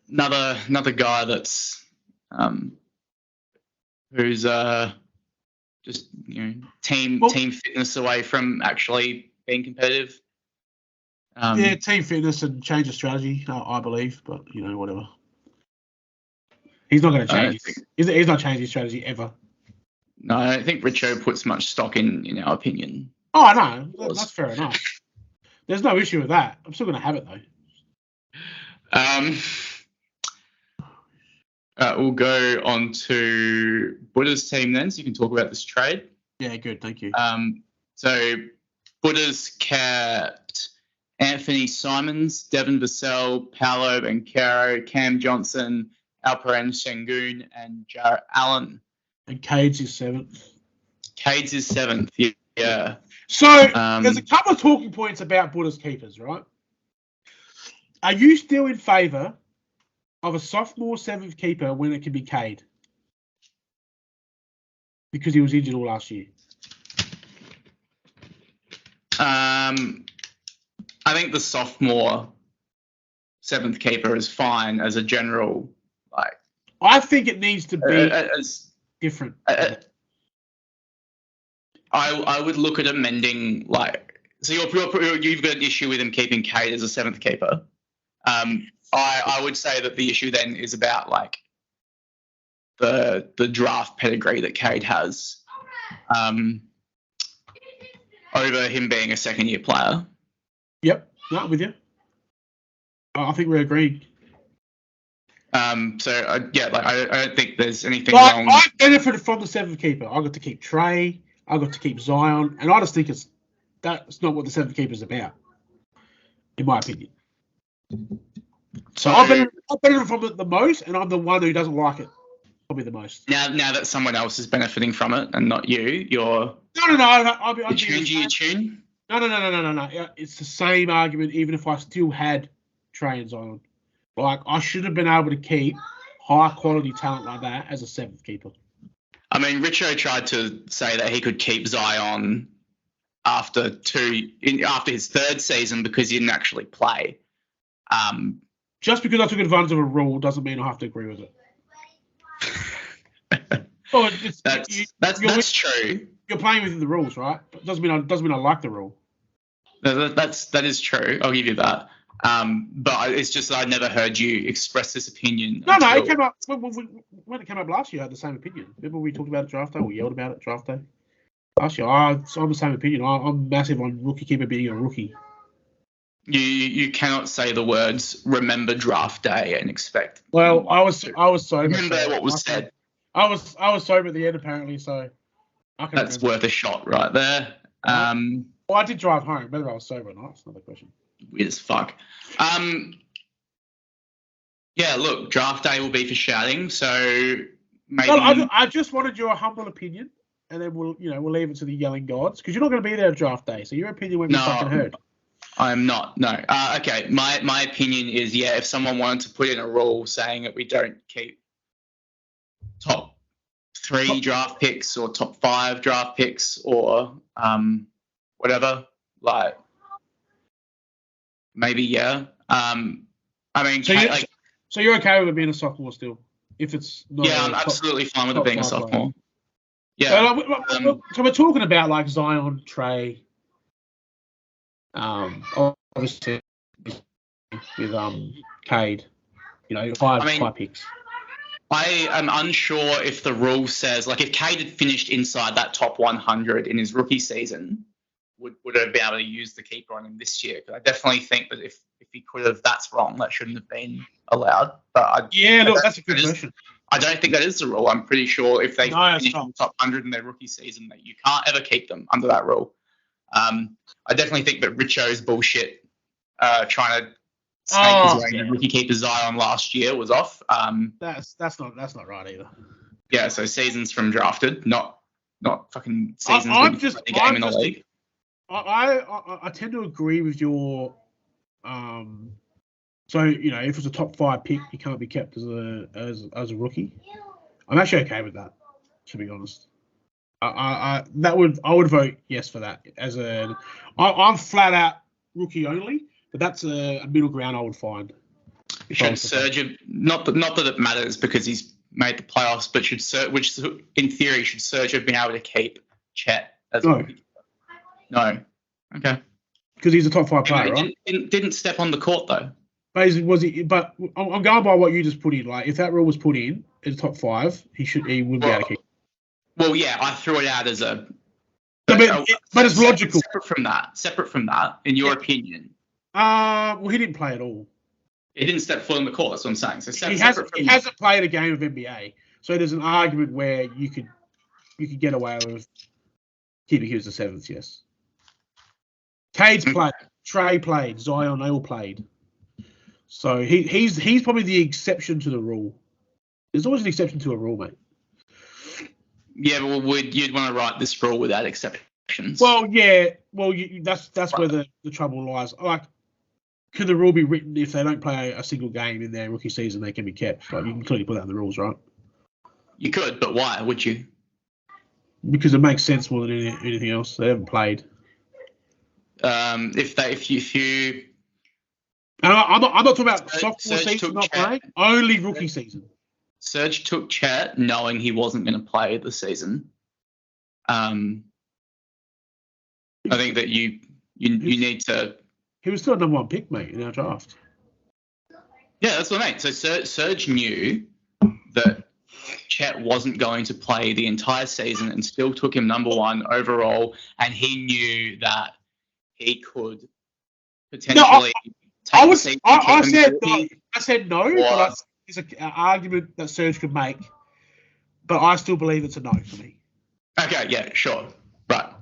Another guy that's who's just team fitness away from actually being competitive. Team fitness and change of strategy, I believe, but whatever. He's not going to change. He's not changing his strategy ever. No, I don't think Richo puts much stock in our opinion. Oh, I know. That's fair enough. There's no issue with that. I'm still going to have it though. We'll go on to Buddha's team then, so you can talk about this trade. Yeah, good. Thank you. So Buddha's kept Anthony Simons, Devin Vassell, Paolo Banchero, Cam Johnson, Alperen Sengun, and Jarrett Allen. And Cade's his 7th. Cade's is 7th. Yeah. So there's a couple of talking points about Buddha's keepers, right? Are you still in favour of a sophomore 7th keeper when it can be Cade? Because he was injured all last year. I think the sophomore 7th keeper is fine as a general. Like, I think it needs to be different. I would look at amending, like, so you've got an issue with him keeping Cade as a 7th keeper. I would say that the issue then is about, like, the draft pedigree that Cade has over him being a second-year player. Yep, not with you. I think we're agreed. I don't think there's anything wrong. I benefited from the 7th keeper. I got to keep Trey. I got to keep Zion, and I just think that's not what the 7th keeper is about, in my opinion. So I benefited from it the most, and I'm the one who doesn't like it probably the most. Now that someone else is benefiting from it and not you, you're No. changing your tune. No. It's the same argument, even if I still had Trey and Zion. Like, I should have been able to keep high quality talent like that as a 7th keeper. I mean, Richo tried to say that he could keep Zion after his 3rd season because he didn't actually play. Just because I took advantage of a rule doesn't mean I have to agree with it. Well, that's true. You're playing within the rules, right? It doesn't mean I like the rule. That is true. I'll give you that. But it's just that I never heard you express this opinion. No, it came up when it came up last year. I had the same opinion. Remember we talked about it draft day? We yelled about it draft day last year. I'm the same opinion. I'm massive on rookie keeper being a rookie. You cannot say the words "remember draft day" and expect. Well, I was sober. Remember what was said. I was sober at the end apparently, so that's worth a shot right there. Well, I did drive home. Whether I was sober or not, that's another question. Weird as fuck. Yeah, look, draft day will be for shouting, so maybe. Well, I just wanted your humble opinion, and then we'll leave it to the yelling gods because you're not going to be there at draft day, so your opinion won't be fucking heard. I'm not. No. Okay. My opinion is, yeah, if someone wanted to put in a rule saying that we don't keep top 3 draft picks or top 5 draft picks or whatever, like. Maybe, yeah. I mean, so you're okay with it being a sophomore still? If it's not I'm absolutely fine with it being a sophomore. Yeah. So we're talking about like Zion, Trey, obviously with Cade, high picks. I am unsure if the rule says, like, if Cade had finished inside that top 100 in his rookie season, would have been able to use the keeper on him this year. Because I definitely think that if he could have, that's wrong. That shouldn't have been allowed. But that's a good question. I don't think that is the rule. I'm pretty sure if they finish in the top 100 in their rookie season, that you can't ever keep them under that rule. I definitely think that Richo's bullshit trying to snake his way into rookie keeper Zion last year was off. That's not right either. Yeah, so seasons from drafted, not fucking seasons when you play a game in the league. I tend to agree with your so if it's a top 5 pick, he can't be kept as a rookie. I'm actually okay with that, to be honest. I would vote yes for that. I'm flat out rookie only, but that's a middle ground I would find. Should Serge not that it matters because he's made the playoffs, but which in theory should Serge have been able to keep Chet as a rookie? No. Okay. Because he's a top 5 player, right? Didn't step on the court though. But I'm going by what you just put in. Like, if that rule was put in as top 5, he would be able to keep. Well, yeah, I threw it out as a. But it's logical. Separate from that, in your opinion. Well, he didn't play at all. He didn't step foot on the court. That's what I'm saying. So he hasn't played a game of NBA. So there's an argument where you could get away with keeping him as the 7th. Yes. Cade's played, Trey played, Zion, they all played. So he's probably the exception to the rule. There's always an exception to a rule, mate. Yeah, well, you'd want to write this rule without exceptions. Well, yeah. Well, that's where the trouble lies. Like, could the rule be written if they don't play a single game in their rookie season, they can be kept? Like, you can clearly put that in the rules, right? You could, but why would you? Because it makes sense more than anything else. They haven't played. If you. And I'm not talking about sophomore season not playing, only rookie season. Serge took Chet knowing he wasn't going to play the season. I think that you need to. He was still a number 1 pick, mate, in our draft. Yeah, that's what I mean. So Serge knew that Chet wasn't going to play the entire season and still took him number 1 overall, and he knew that he could potentially. I said no, but it's an argument that Serge could make, but I still believe it's a no for me. Okay, yeah, sure, right.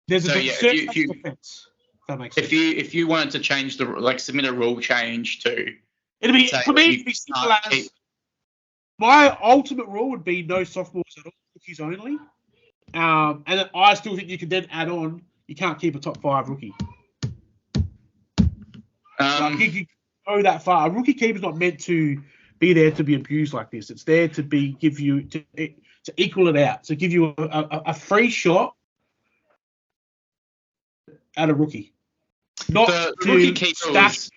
There's a defense. That makes sense. If you wanted to change submit a rule change to, it'd be for me. It'd be simple as my ultimate rule would be no sophomores at all, rookies only. And I still think you can then add on. You can't keep a top 5 rookie. You can go that far. A rookie keeper's not meant to be there to be abused like this. It's there to give you to equal it out, to give you a free shot at a rookie. Not the rookie keeper was.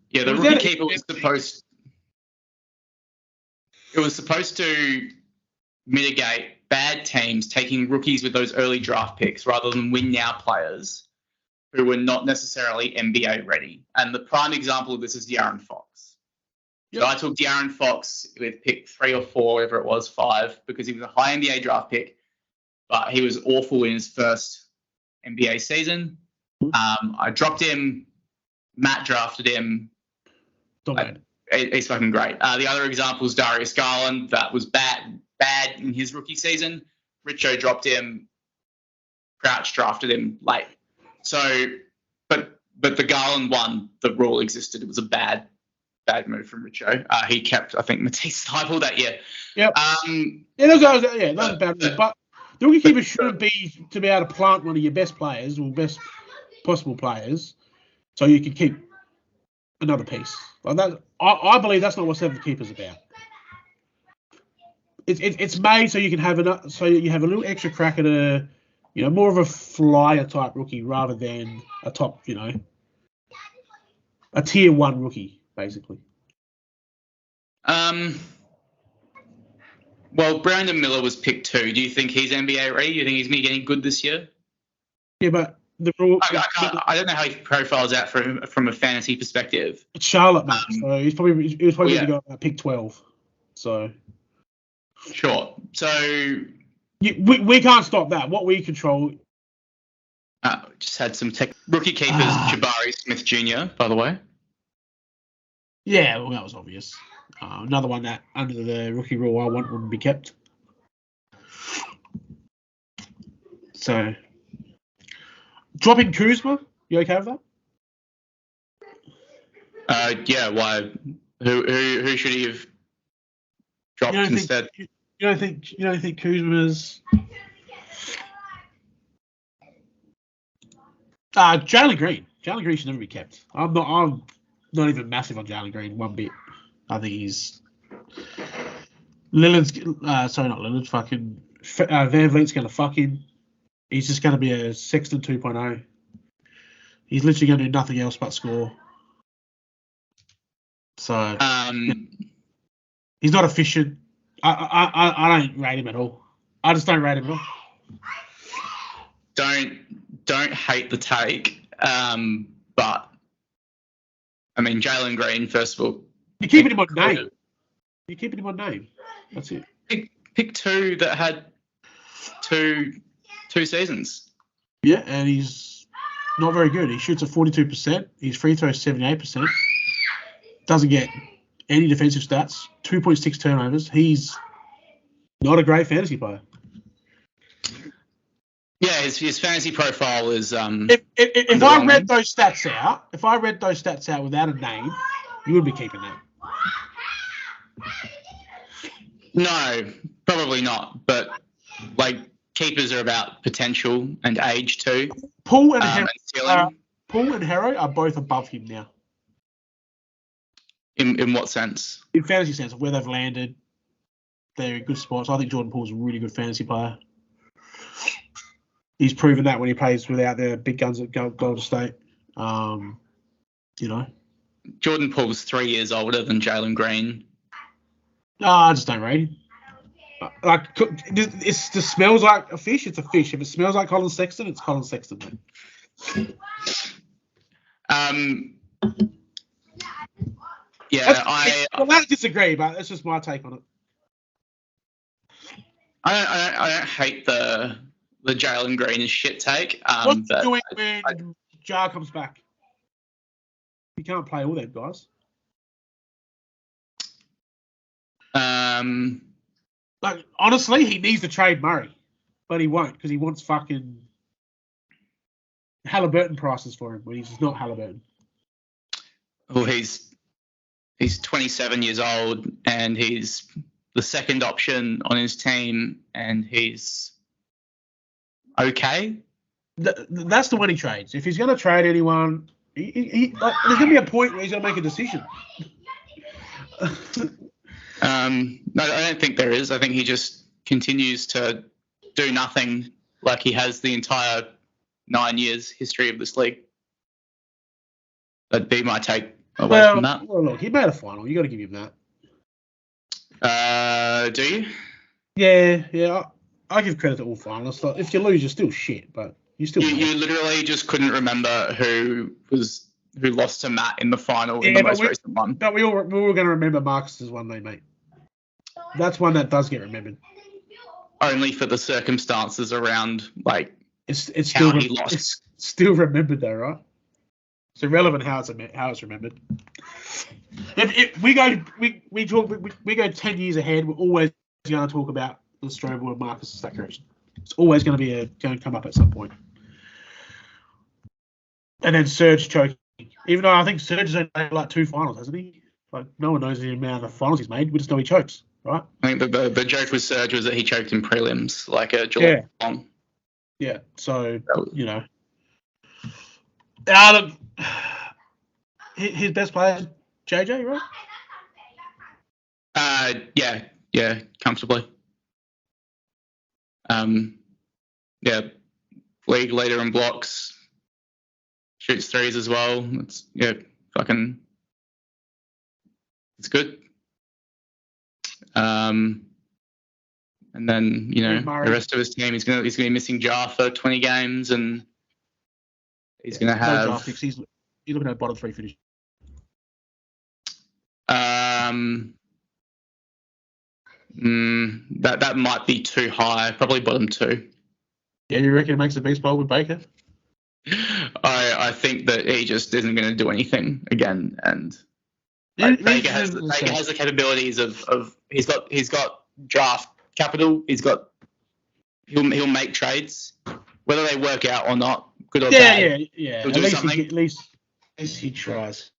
Yeah, the rookie keeper was supposed. It was supposed to mitigate bad teams taking rookies with those early draft picks rather than win now players who were not necessarily NBA ready. And the prime example of this is De'Aaron Fox. Yep. So I took De'Aaron Fox with pick 3 or 4, whatever it was, 5, because he was a high NBA draft pick, but he was awful in his first NBA season. I dropped him. Matt drafted him. He's fucking great. The other example is Darius Garland. That was bad in his rookie season. Richo dropped him. Crouch drafted him late. So, but the Garland one, the rule existed. It was a bad move from Richo. He kept, I think, Matisse Thybulle that year. Yep. That was a bad move. But the rookie keeper shouldn't be to be able to plant one of your best players or best possible players, so you can keep another piece like that. I believe that's not what 7th keeper's about. It's made so you can have you have a little extra crack at a. More of a flyer type rookie rather than a top, a tier 1 rookie, basically. Well, Brandon Miller was picked 2. Do you think he's NBA ready? Do you think he's going to be getting good this year? Yeah, but the rule. I don't know how he profiles out from a fantasy perspective. It's Charlotte, mate. So he was probably going to go pick 12. So. Sure. So. We can't stop that. What we control. Just had some rookie keepers, Jabari Smith Jr., by the way. Yeah, well, that was obvious. Another one that under the rookie rule I want wouldn't be kept. So, dropping Kuzma, you okay with that? Yeah. Why? Who should he have dropped instead? You don't think Kuzma's Jalen Green? Jalen Green should never be kept. I'm not even massive on Jalen Green one bit. I think he's Lillard's. Sorry, not Lillard. Fucking Van Vliet's going to fuck him. He's just going to be a Sexton 2.0. He's literally going to do nothing else but score. So he's not efficient. I don't rate him at all. I just don't rate him at all. Don't hate the take, but I mean Jalen Green. First of all, you're keeping him on name. You're keeping him on name. That's it. Pick 2 that had two seasons. Yeah, and he's not very good. He shoots at 42%. His free throw is 78%. Doesn't get any defensive stats. 2.6 turnovers. He's not a great fantasy player. Yeah, his fantasy profile is. If I read those stats out, without a name, you would be keeping that. No, probably not. But like keepers are about potential and age too. Paul and Hero are both above him now. In what sense? In fantasy sense, where they've landed, they're in good spots. I think Jordan Poole's a really good fantasy player. He's proven that when he plays without the big guns at Golden State. Jordan Poole's 3 years older than Jalen Green. I just don't rate him. Like, it just smells like a fish. It's a fish. If it smells like Colin Sexton, it's Colin Sexton. Yeah, I don't disagree, but that's just my take on it. I don't hate the Jalen Green shit take. What's he doing when Jar comes back? He can't play all them guys. Like, honestly, he needs to trade Murray, but he won't because he wants fucking Halliburton prices for him when he's not Halliburton. Well, he's 27 years old and he's the second option on his team and he's okay. That's the one he trades. If he's going to trade anyone, there's going to be a point where he's going to make a decision. No, I don't think there is. I think he just continues to do nothing like he has the entire 9 years history of this league. That'd be my take away from that. Well, look, he made a final. You got to give him that. Do you? Yeah. I give credit to all finalists. Like, if you lose, you're still shit, but you still. You literally just couldn't remember who lost to Matt in the final in the most recent one. But we were going to remember Marcus's one, mate. That's one that does get remembered. Only for the circumstances around, like, it's how he lost. It's still remembered, though, right? It's irrelevant how it's remembered. If we go 10 years ahead, we're always going to talk about the Strobel and Marcus stat correction. It's always going to going to come up at some point. And then Serge choking. Even though I think Serge has only made like 2 finals, hasn't he? Like, no one knows the amount of finals he's made. We just know he chokes, right? I think the joke with Serge was that he choked in prelims, like a Geelong. Yeah. Yeah. So, his best player is JJ, right? Yeah, comfortably. League leader in blocks. Shoots threes as well. It's good. And then the rest of his team, he's gonna be missing Jar for 20 games, and he's gonna have. No he's looking at bottom 3 finish. That might be too high. Probably bottom 2. Yeah, you reckon it makes a beast bowl with Baker? I think that he just isn't going to do anything again, and Baker has the capabilities of he's got draft capital. He'll make trades, whether they work out or not, good or bad. Yeah. He'll do something. At least he tries.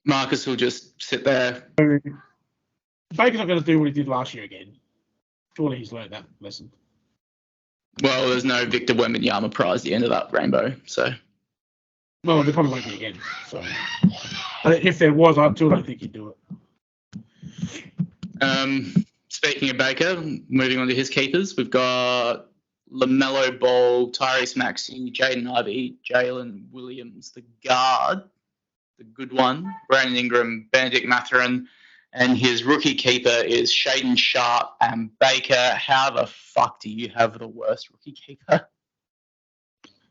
Marcus will just sit there. Baker's not going to do what he did last year again. Surely he's learned that lesson. Well, there's no Victor Wembanyama prize at the end of that rainbow, so. Well, there probably won't be again. So, if there was, I still don't think he'd do it. Speaking of Baker, moving on to his keepers, we've got LaMelo Ball, Tyrese Maxey, Jaden Ivey, Jalen Williams, the guard, the good one, Brandon Ingram, Benedict Mathurin, and his rookie keeper is Shaedon Sharpe and Baker. How the fuck do you have the worst rookie keeper?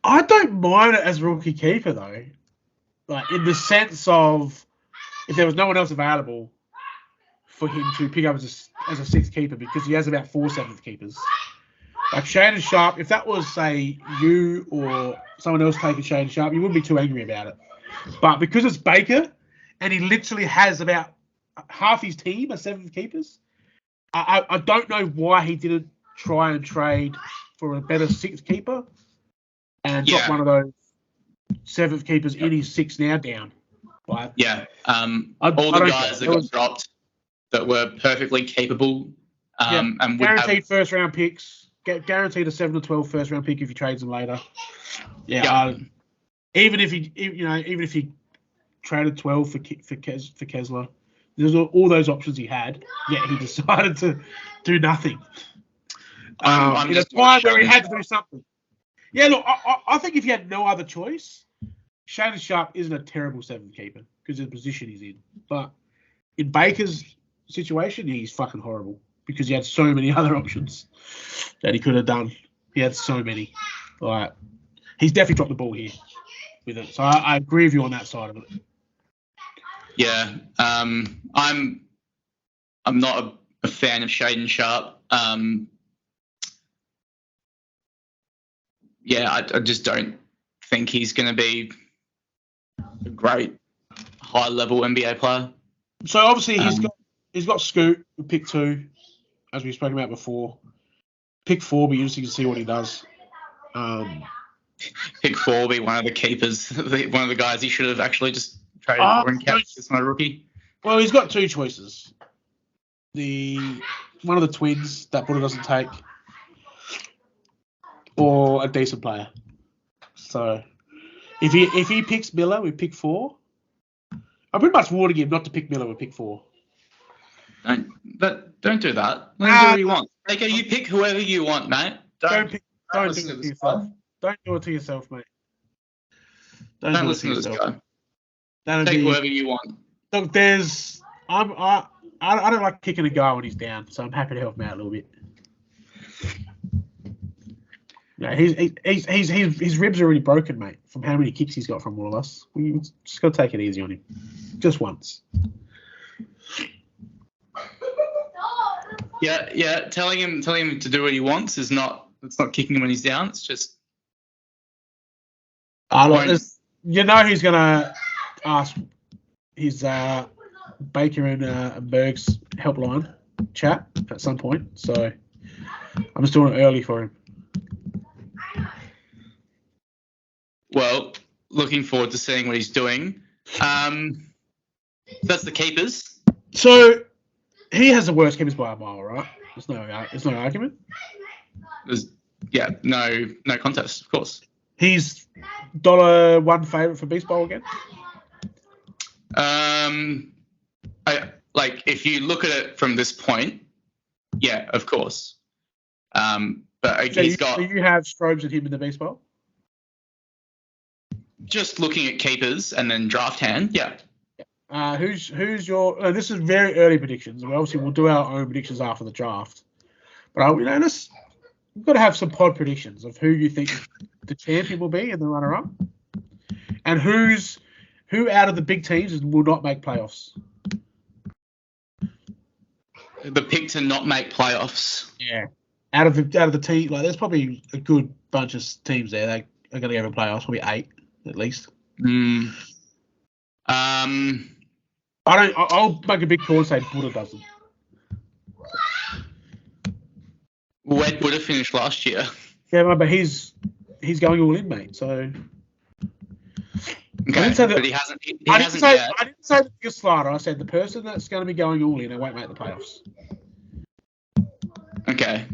I don't mind it as rookie keeper, though. Like, in the sense of if there was no one else available for him to pick up as a 6th keeper, because he has about 4 7th keepers. Like, Shaedon Sharpe, if that was, say, you or someone else taking Shaedon Sharpe, you wouldn't be too angry about it. But because it's Baker, and he literally has about half his team are 7th keepers, I don't know why he didn't try and trade for a better 6th keeper and drop one of those 7th keepers in his 6 now down. Like, all the guys that got dropped that were perfectly capable and would guaranteed first round picks. Guaranteed a 7 to 12 first round pick if he trades them later. Even if he traded 12 for Kessler, there's all those options he had. Yet he decided to do nothing. In a time where he had to do something. Yeah, look, I think if he had no other choice, Shannon Sharp isn't a terrible 7th keeper because of the position he's in. But in Baker's situation, he's fucking horrible because he had so many other options that he could have done. He had so many. Like, he's definitely dropped the ball here with it. So I agree with you on that side of it. Yeah, I'm not a fan of Shaden Sharp. I just don't think he's going to be a great high-level NBA player. So obviously he's got Scoot with pick 2, as we spoke about before. Pick 4, be interesting to see what he does. Pick 4 will be one of the keepers, one of the guys he should have actually just traded for and kept as my rookie. Well, he's got 2 choices. One of the twins that Buddha doesn't take, or a decent player. So if he picks Miller with pick 4, I'm pretty much warning him not to pick Miller with pick 4. Don't do that. Let him do what he wants. Okay, you pick whoever you want, mate. Don't do it to yourself. Don't do it to yourself, mate. Don't listen to this guy. Take whoever you want. Look, I don't like kicking a guy when he's down, so I'm happy to help him out a little bit. Yeah, his ribs are already broken, mate, from how many kicks he's got from all of us. We just got to take it easy on him, just once. Yeah. Telling him to do what he wants it's not kicking him when he's down. It's just. You know he's gonna ask his Baker and Berg's helpline chat at some point, so I'm just doing it early for him. Well, looking forward to seeing what he's doing. That's the keepers. So he has the worst keepers by a mile, right? There's no argument. No contest, of course. He's $1 favorite for Beast Bowl again. If you look at it from this point, yeah, of course. But so you have Strobes and him in the Beast Bowl? Just looking at keepers and then draft hand, yeah. Who's your? This is very early predictions. Obviously, we'll do our own predictions after the draft. But we've got to have some pod predictions of who you think the champion will be and the runner-up, and who out of the big teams will not make playoffs. The pick to not make playoffs. Yeah, out of the team, there's probably a good bunch of teams there that are going to go to playoffs. Probably 8 at least. I'll make a big call and say Buddha doesn't. Where'd Buddha finish last year? Yeah, but he's going all in, mate. So. Okay, but he hasn't. I didn't say the biggest slider. I said the person that's going to be going all in and won't make the playoffs. Okay.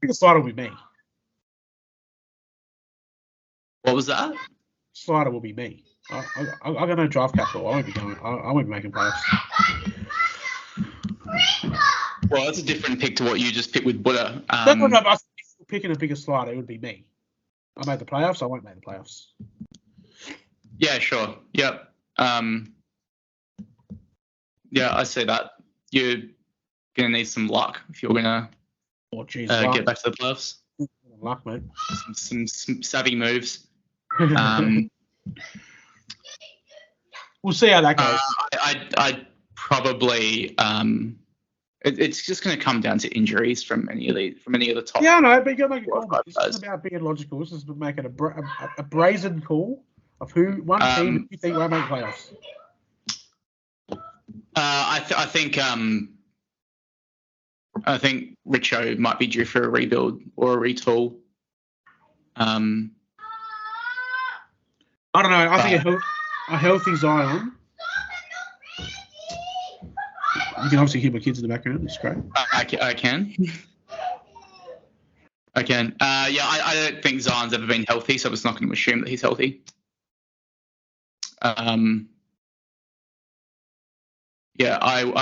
Biggest slider will be me. What was that? Slider will be me. I got no draft capital. I won't be going. I won't be making playoffs. Well, that's a different pick to what you just picked with Buddha. No. If picking a bigger slider, it would be me. I made the playoffs. I won't make the playoffs. Yeah, sure. Yep. Yeah, I see that. You're gonna need some luck if you're gonna get back to the playoffs. Luck, mate. Some savvy moves. We'll see how that goes. I probably it's just going to come down to injuries from any of the top. Yeah, I know, but you got to make a call. This isn't about being logical. This is making a brazen call of who one team you think won't make playoffs. I think Richo might be due for a rebuild or a retool. Um, I don't know. I think a healthy Zion. You can obviously hear my kids in the background. It's great. I can. I can. I don't think Zion's ever been healthy, so I'm just not going to assume that he's healthy. I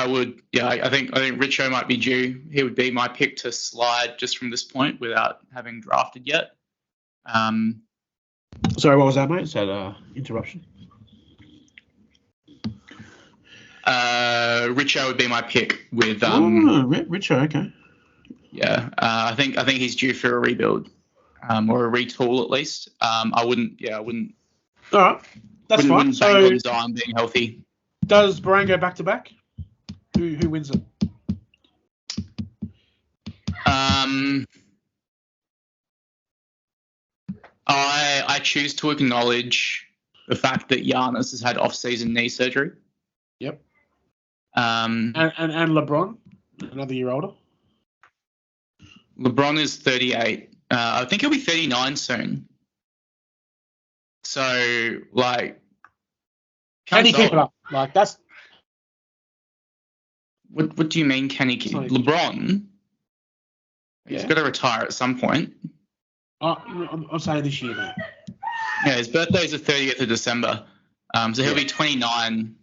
would. Yeah, I think Richo might be due. He would be my pick to slide just from this point without having drafted yet. Sorry, what was that, mate? Is that interruption? Richo would be my pick with. Richo, okay. Yeah, I think he's due for a rebuild, or a retool at least. I wouldn't. All right, that's fine. Wouldn't bank on Zion being healthy. Does Brian go back to back? Who wins it? I choose to acknowledge the fact that Giannis has had off-season knee surgery. Yep. And LeBron, another year older. LeBron is 38. I think he'll be 39 soon. So, like, can he keep it up? Like, that's. What do you mean? Can he keep LeBron? He's got to retire at some point. I'm saying this year, mate. Yeah, his birthday is the 30th of December. So he'll be 29.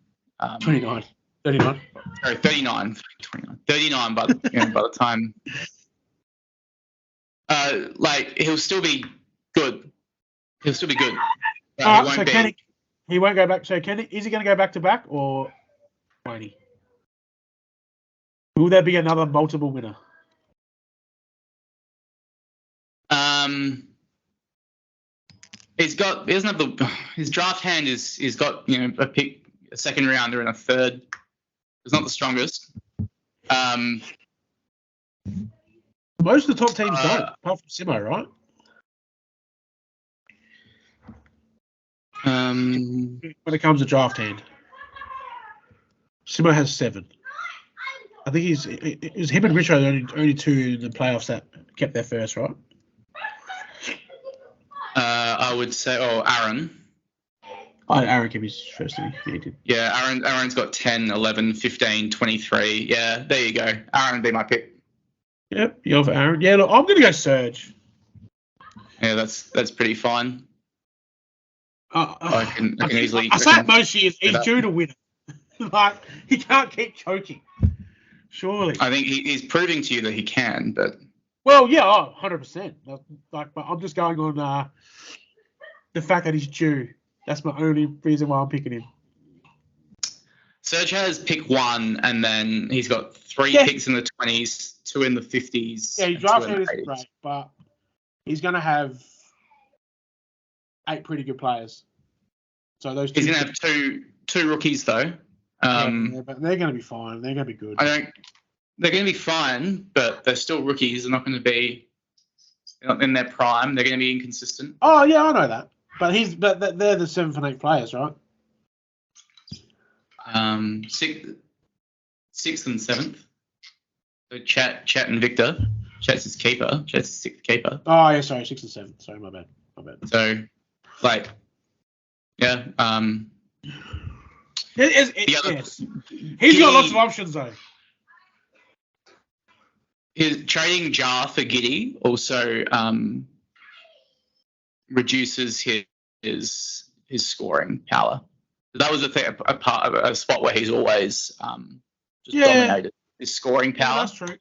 39. 39. Sorry, 39. 39 by the time. He'll still be good. He won't he won't go back. So is he going to go back to back or won't he? Will there be another multiple winner? He doesn't have his draft hand he's got a pick, a second rounder and a third. It's not the strongest. Most of the top teams don't, apart from Simo, right? When it comes to draft hand, Simo has 7. I think it was him and Richo the only 2 in the playoffs that kept their first, right? I would say, Aaron. Aaron kept his first, didn't he? Yeah, he did. Yeah, Aaron's got 10, 11, 15, 23. Yeah, there you go. Aaron would be my pick. Yep, you're for Aaron. Yeah, look, I'm going to go Serge. Yeah, that's pretty fine. I can easily. I say it most years. He's due to win it. Like, he can't keep choking. Surely. I think he's proving to you that he can, but. Well, yeah, 100%. But I'm just going on the fact that he's due. That's my only reason why I'm picking him. Serge has pick 1, and then he's got 3 picks in the 20s, 2 in the 50s. Yeah, he drafted is great, but he's going to have 8 pretty good players. So those 2. He's going to have two rookies though. But they're going to be fine. They're going to be good. They're going to be fine, but they're still rookies. They're not going to be in their prime. They're going to be inconsistent. Oh yeah, I know that. But they're the 7th and 8th players, right? 6th and 7th. So Chat and Victor. Chat's his keeper. Chat's his 6th keeper. Oh yeah, sorry, 6th and 7th. Sorry, my bad. So, yeah. Yes. He's got lots of options though. Trading Jar for Giddey also reduces his scoring power. That was a spot where he's always dominated his scoring power. Yeah, that's true.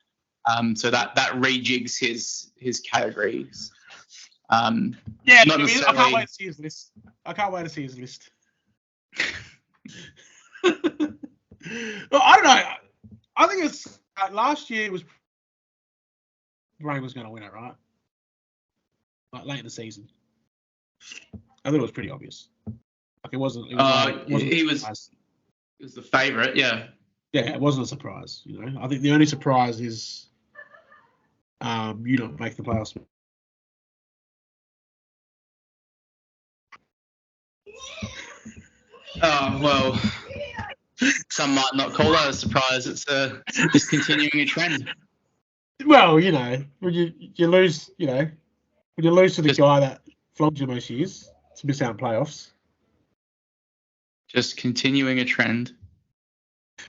So that rejigs his categories. I can't wait to see his list. Well, I don't know. I think it's last year it was Brain was going to win it, right? Like late in the season. I thought it was pretty obvious. Like it wasn't. He was the favourite, yeah. Yeah, it wasn't a surprise. I think the only surprise is you don't make the playoffs. Oh well, some might not call that a surprise. It's just continuing a trend. Well, when you lose, when you lose to the guy that flogged you most years to miss out on playoffs. Just continuing a trend.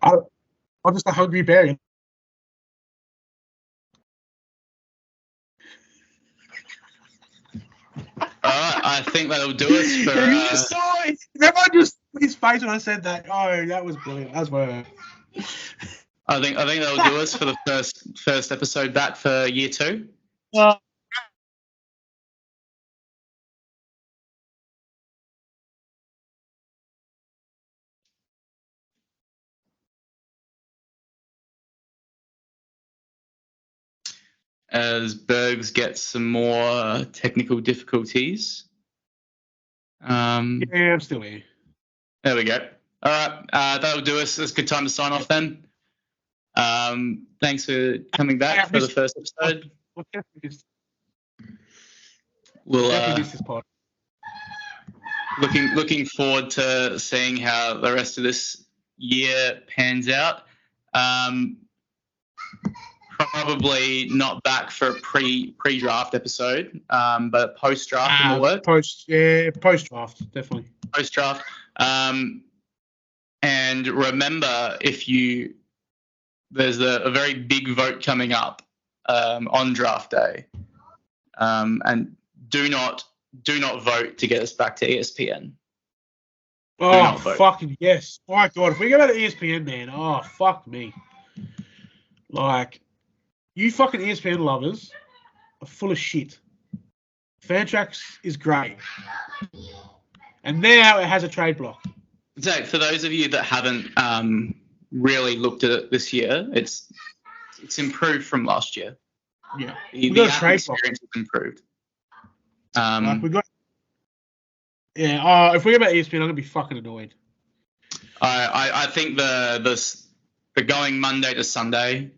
I'm just a hungry bear. I think that'll do us for. You saw it. Everyone just his face when I said that. Oh, that was brilliant. That's where. I think that'll do us for the first episode back for year 2. As Bergs gets some more technical difficulties. Yeah, I'm still here. There we go. All right, that'll do us. It's a good time to sign off then. Thanks for coming back for the first episode. We'll looking forward to seeing how the rest of this year pans out. Probably not back for a pre-draft episode, but post-draft in the work. Post-draft, definitely. Post-draft. And remember, there's a very big vote coming up on draft day, and do not vote to get us back to ESPN. Oh, fucking yes! Oh my God, if we go back to ESPN, man, oh fuck me. Like, you fucking ESPN lovers are full of shit. Fantrax is great, and now it has a trade block. Zach, for those of you that haven't really looked at it this year, it's improved from last year. Yeah, the app experience has improved. If we go about ESPN, I'm gonna be fucking annoyed. I think the going Monday to Sunday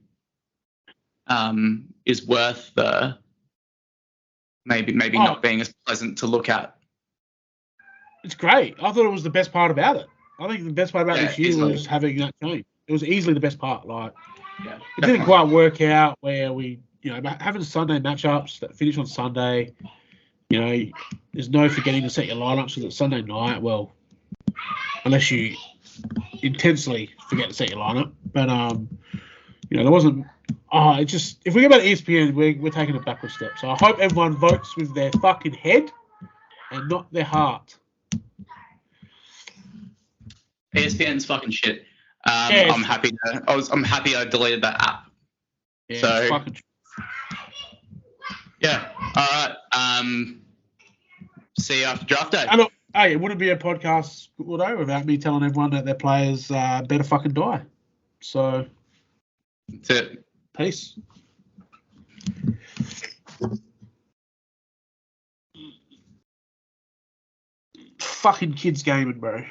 is worth the maybe not being as pleasant to look at. It's great. I thought it was the best part about it. I think the best part about this year was having that change. It was easily the best part. Like, it didn't quite work out where we, having Sunday matchups that finish on Sunday. There's no forgetting to set your lineups because it's Sunday night. Well, unless you intensely forget to set your lineup. But there wasn't. It just, if we go about ESPN, we're taking a backward step. So I hope everyone votes with their fucking head and not their heart. ESPN's fucking shit. I'm happy I deleted that app. Yeah, so it's fucking yeah. All right. See you after draft day. It wouldn't be a podcast, would I, without me telling everyone that their players better fucking die. So that's it. Peace. Fucking kids gaming, bro.